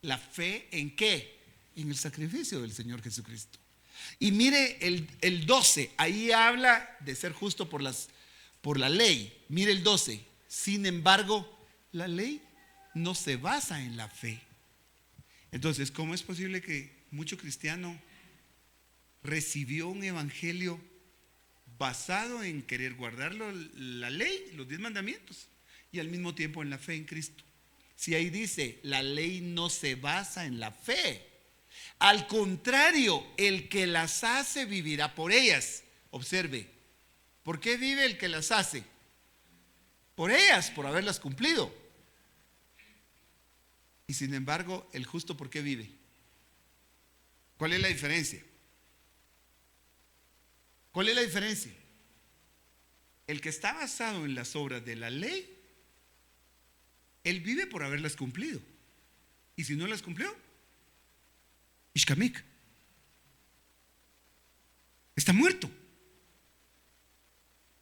S1: ¿La fe en qué? En el sacrificio del Señor Jesucristo. Y mire el 12, ahí habla de ser justo por la ley. Mire el 12, sin embargo, la ley no se basa en la fe. Entonces, ¿cómo es posible que mucho cristiano recibió un evangelio basado en querer guardar la ley, los 10 mandamientos, y al mismo tiempo en la fe en Cristo? Si ahí dice, la ley no se basa en la fe. Al contrario, el que las hace vivirá por ellas. Observe, ¿por qué vive el que las hace? Por ellas, por haberlas cumplido. Y sin embargo, el justo, ¿por qué vive? ¿Cuál es la diferencia? ¿Cuál es la diferencia? El que está basado en las obras de la ley, él vive por haberlas cumplido. Y si no las cumplió, Ishkamik, está muerto.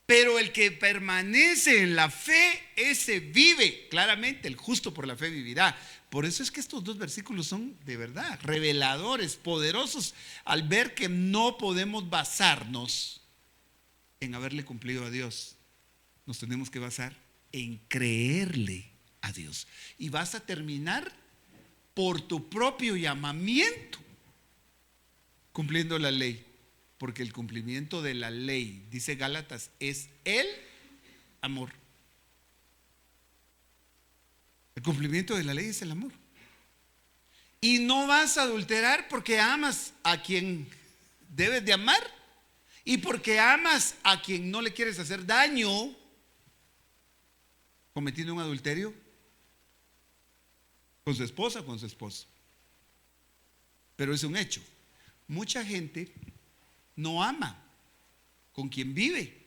S1: Pero el que permanece en la fe, ese vive. Claramente, el justo por la fe vivirá. Por eso es que estos dos versículos son de verdad reveladores, poderosos, al ver que no podemos basarnos en haberle cumplido a Dios. Nos tenemos que basar en creerle a Dios. Y vas a terminar por tu propio llamamiento cumpliendo la ley, porque el cumplimiento de la ley, dice Gálatas, es el amor. El cumplimiento de la ley es el amor. Y no vas a adulterar porque amas a quien debes de amar y porque amas a quien no le quieres hacer daño cometiendo un adulterio con su esposa o con su esposo. Pero es un hecho. Mucha gente no ama con quien vive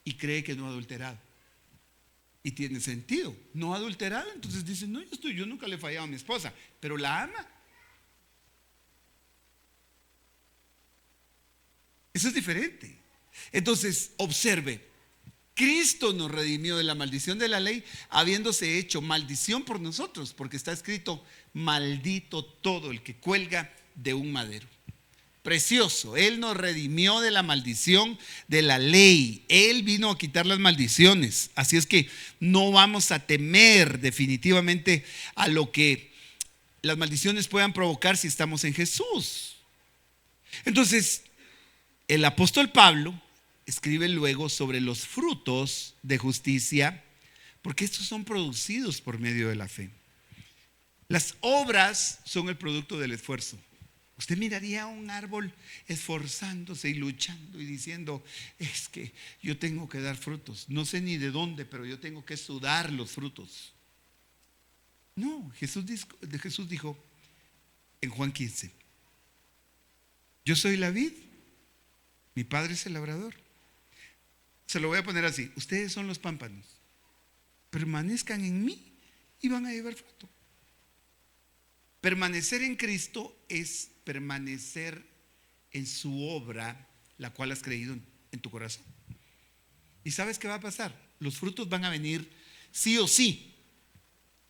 S1: y cree que no ha adulterado. Y tiene sentido, no ha adulterado. Entonces dice, no, yo nunca le he fallado a mi esposa, pero la ama. Eso es diferente. Entonces, observe, Cristo nos redimió de la maldición de la ley, habiéndose hecho maldición por nosotros, porque está escrito, maldito todo el que cuelga de un madero. Precioso, Él nos redimió de la maldición de la ley. Él vino a quitar las maldiciones. Así es que no vamos a temer definitivamente a lo que las maldiciones puedan provocar si estamos en Jesús. Entonces, el apóstol Pablo escribe luego sobre los frutos de justicia, porque estos son producidos por medio de la fe. Las obras son el producto del esfuerzo. O Usted miraría a un árbol esforzándose y luchando y diciendo: es que yo tengo que dar frutos. No sé ni de dónde, pero yo tengo que sudar los frutos. No, Jesús dijo en Juan 15: yo soy la vid, mi Padre es el labrador. Se lo voy a poner así: ustedes son los pámpanos. Permanezcan en mí y van a llevar fruto. Permanecer en Cristo es permanecer en su obra, la cual has creído en tu corazón. ¿Y sabes qué va a pasar? Los frutos van a venir sí o sí.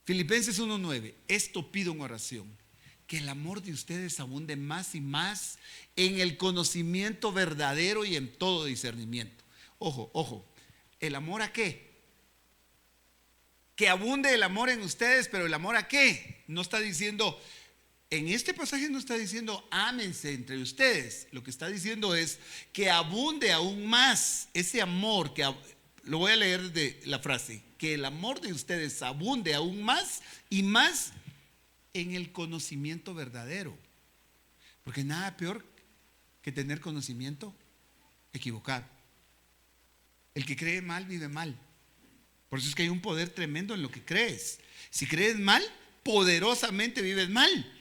S1: Filipenses 1:9: esto pido en oración, que el amor de ustedes abunde más y más en el conocimiento verdadero y en todo discernimiento. Ojo, ojo, ¿el amor a qué? Que abunde el amor en ustedes, pero ¿el amor a qué? No está diciendo, en este pasaje no está diciendo ámense entre ustedes. Lo que está diciendo es que abunde aún más ese amor, lo voy a leer de la frase: que el amor de ustedes abunde aún más y más en el conocimiento verdadero. Porque nada peor que tener conocimiento equivocado. El que cree mal vive mal. Por eso es que hay un poder tremendo en lo que crees. Si crees mal, poderosamente vives mal.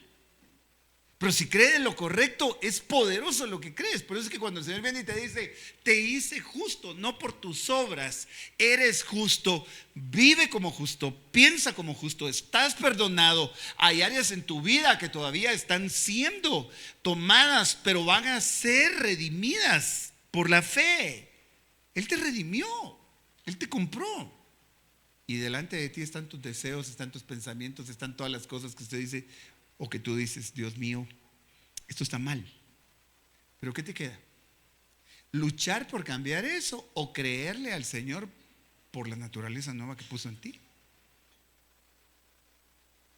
S1: Pero si crees lo correcto, es poderoso lo que crees. Por eso es que cuando el Señor viene y te dice: te hice justo, no por tus obras, eres justo, vive como justo, piensa como justo, estás perdonado. Hay áreas en tu vida que todavía están siendo tomadas, pero van a ser redimidas por la fe. Él te redimió, Él te compró. Y delante de ti están tus deseos, están tus pensamientos, están todas las cosas que usted dice o que tú dices: Dios mío, esto está mal. ¿Pero qué te queda? ¿Luchar por cambiar eso o creerle al Señor por la naturaleza nueva que puso en ti?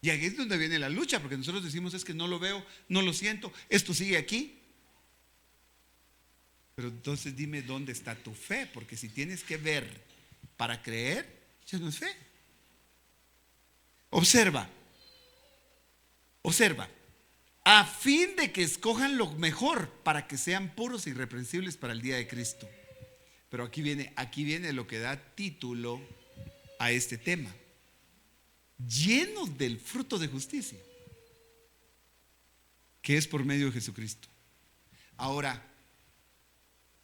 S1: Y ahí es donde viene la lucha, porque nosotros decimos: es que no lo veo, no lo siento, esto sigue aquí. Pero entonces dime dónde está tu fe, porque si tienes que ver para creer, eso no es fe. Observa, a fin de que escojan lo mejor para que sean puros e irreprensibles para el día de Cristo. Pero aquí viene lo que da título a este tema: llenos del fruto de justicia, que es por medio de Jesucristo. Ahora,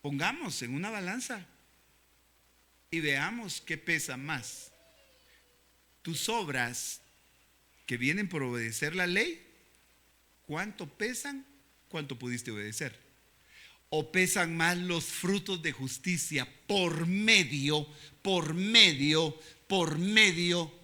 S1: pongamos en una balanza y veamos qué pesa más: tus obras que vienen por obedecer la ley, ¿cuánto pesan? ¿Cuánto pudiste obedecer? ¿O pesan más los frutos de justicia por medio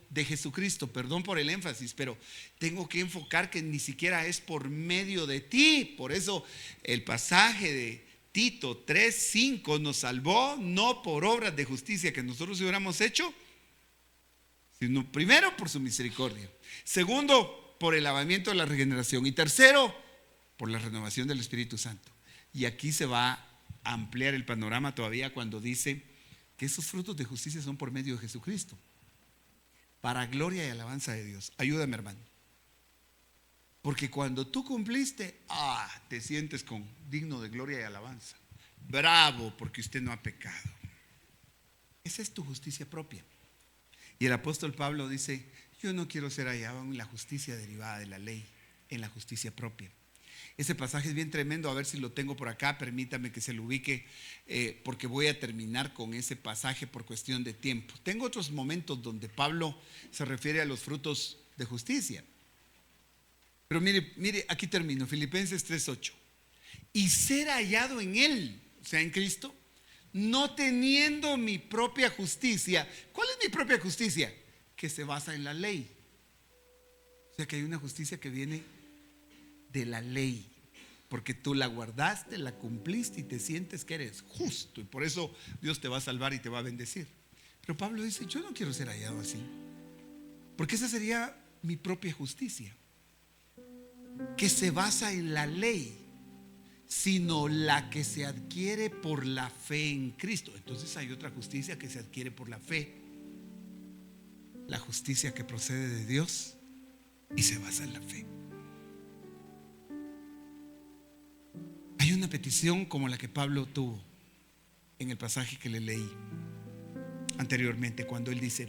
S1: de Jesucristo? Perdón por el énfasis, pero tengo que enfocar que ni siquiera es por medio de ti. Por eso el pasaje de Tito 3:5 nos salvó no por obras de justicia que nosotros hubiéramos hecho, sino primero por su misericordia, segundo por el lavamiento de la regeneración y tercero por la renovación del Espíritu Santo. Y aquí se va a ampliar el panorama todavía cuando dice que esos frutos de justicia son por medio de Jesucristo, para gloria y alabanza de Dios. Ayúdame, hermano, porque cuando tú cumpliste, te sientes digno de gloria y alabanza. Bravo, porque usted no ha pecado. Esa es tu justicia propia. Y el apóstol Pablo dice: yo no quiero ser hallado en la justicia derivada de la ley, en la justicia propia. Ese pasaje es bien tremendo. A ver si lo tengo por acá, permítame que se lo ubique, porque voy a terminar con ese pasaje por cuestión de tiempo. Tengo otros momentos donde Pablo se refiere a los frutos de justicia, pero mire, aquí termino. Filipenses 3:8: y ser hallado en Él, o sea, en Cristo, no teniendo mi propia justicia. ¿Cuál es mi propia justicia? Que se basa en la ley. O sea, que hay una justicia que viene de la ley, porque tú la guardaste, la cumpliste y te sientes que eres justo, y por eso Dios te va a salvar y te va a bendecir. Pero Pablo dice: yo no quiero ser hallado así, porque esa sería mi propia justicia, que se basa en la ley, sino la que se adquiere por la fe en Cristo. Entonces hay otra justicia que se adquiere por la fe, la justicia que procede de Dios y se basa en la fe. una petición como la que Pablo tuvo en el pasaje que le leí anteriormente, cuando él dice: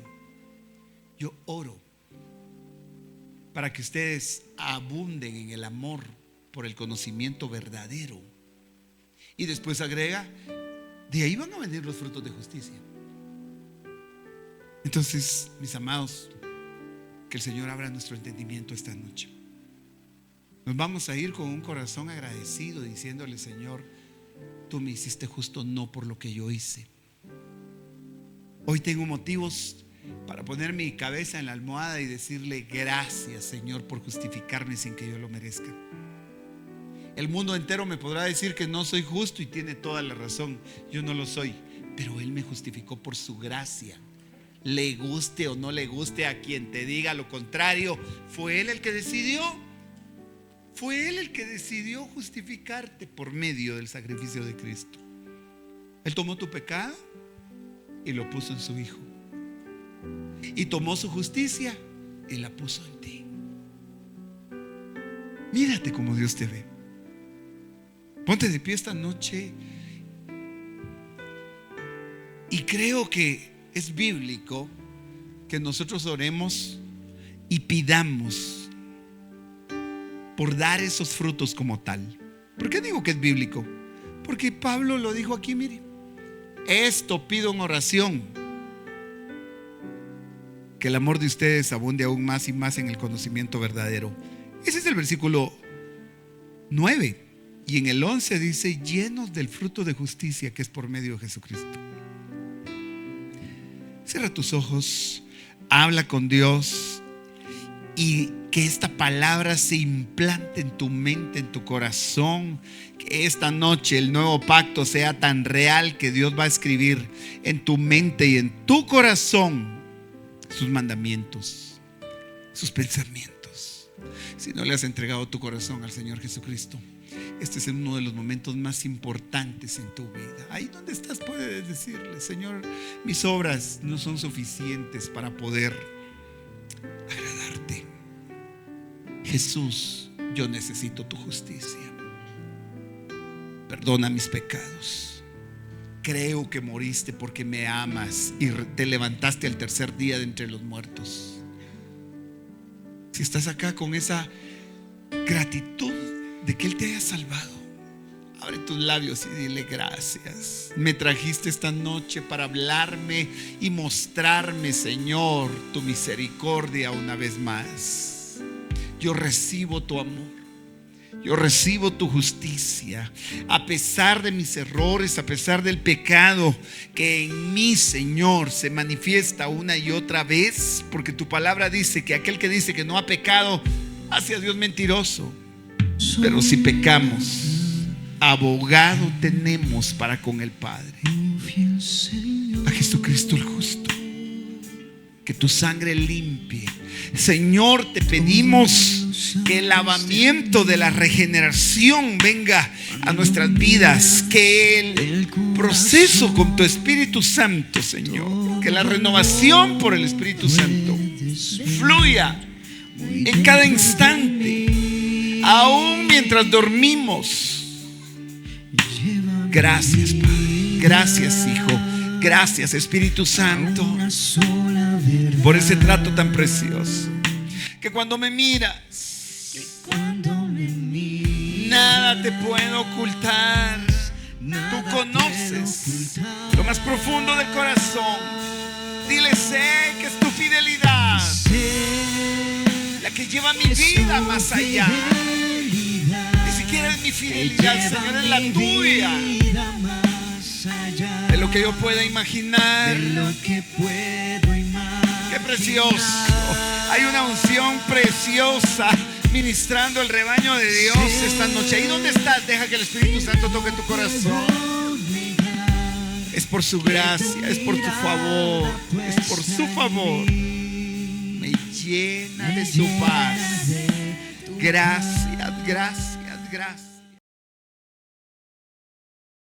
S1: yo oro para que ustedes abunden en el amor por el conocimiento verdadero. Y después agrega: de ahí van a venir los frutos de justicia. Entonces, mis amados, que el Señor abra nuestro entendimiento esta noche. Nos vamos a ir con un corazón agradecido, diciéndole: Señor, tú me hiciste justo no por lo que yo hice. Hoy tengo motivos para poner mi cabeza en la almohada y decirle: gracias, Señor, por justificarme sin que yo lo merezca. El mundo entero me podrá decir que no soy justo, y tiene toda la razón. Yo no lo soy, pero Él me justificó por su gracia. Le guste o no le guste a quien te diga lo contrario, fue Él el que decidió. Fue Él el que decidió justificarte por medio del sacrificio de Cristo. Él tomó tu pecado y lo puso en su Hijo, y tomó su justicia y la puso en ti. Mírate como Dios te ve. Ponte de pie esta noche. Y creo que es bíblico que nosotros oremos y pidamos por dar esos frutos como tal. ¿Por qué digo que es bíblico? Porque Pablo lo dijo aquí, mire: esto pido en oración, que el amor de ustedes abunde aún más y más en el conocimiento verdadero. Ese es el versículo 9. Y en el 11 dice: llenos del fruto de justicia que es por medio de Jesucristo. Cierra tus ojos, habla con Dios, y que esta palabra se implante en tu mente, en tu corazón. Que esta noche el nuevo pacto sea tan real que Dios va a escribir en tu mente y en tu corazón sus mandamientos, sus pensamientos. Si no le has entregado tu corazón al Señor Jesucristo, este es uno de los momentos más importantes en tu vida. Ahí donde estás puedes decirle: Señor, mis obras no son suficientes para poder agradarte. Jesús, yo necesito tu justicia. Perdona mis pecados. Creo que moriste porque me amas y te levantaste al tercer día de entre los muertos. Si estás acá con esa gratitud de que Él te haya salvado, abre tus labios y dile: gracias. Me trajiste esta noche para hablarme y mostrarme, Señor, tu misericordia una vez más. Yo recibo tu amor. Yo recibo tu justicia. A pesar de mis errores, a pesar del pecado que en mí, Señor, se manifiesta una y otra vez, porque tu palabra dice que aquel que dice que no ha pecado hace a Dios mentiroso. Pero si pecamos, abogado tenemos para con el Padre, a Jesucristo el justo. Que tu sangre limpie. Señor, te pedimos que el lavamiento de la regeneración venga a nuestras vidas, que el proceso con tu Espíritu Santo, Señor, que la renovación por el Espíritu Santo fluya en cada instante, aún mientras dormimos. Gracias, Padre. Gracias, Hijo. Gracias, Espíritu Santo, por ese trato tan precioso. Que cuando me miras, nada te puedo ocultar. Tú conoces lo más profundo del corazón. Dile: sé que es tu fidelidad la que lleva mi vida más allá. Ni siquiera es mi fidelidad, Señor, es la tuya. De lo que yo pueda imaginar. Qué precioso. Hay una unción preciosa ministrando el rebaño de Dios esta noche. Ahí donde estás, deja que el Espíritu Santo toque tu corazón. Es por su gracia, es por tu favor, es por su favor. Me llena de su paz. Gracias, gracias, gracias.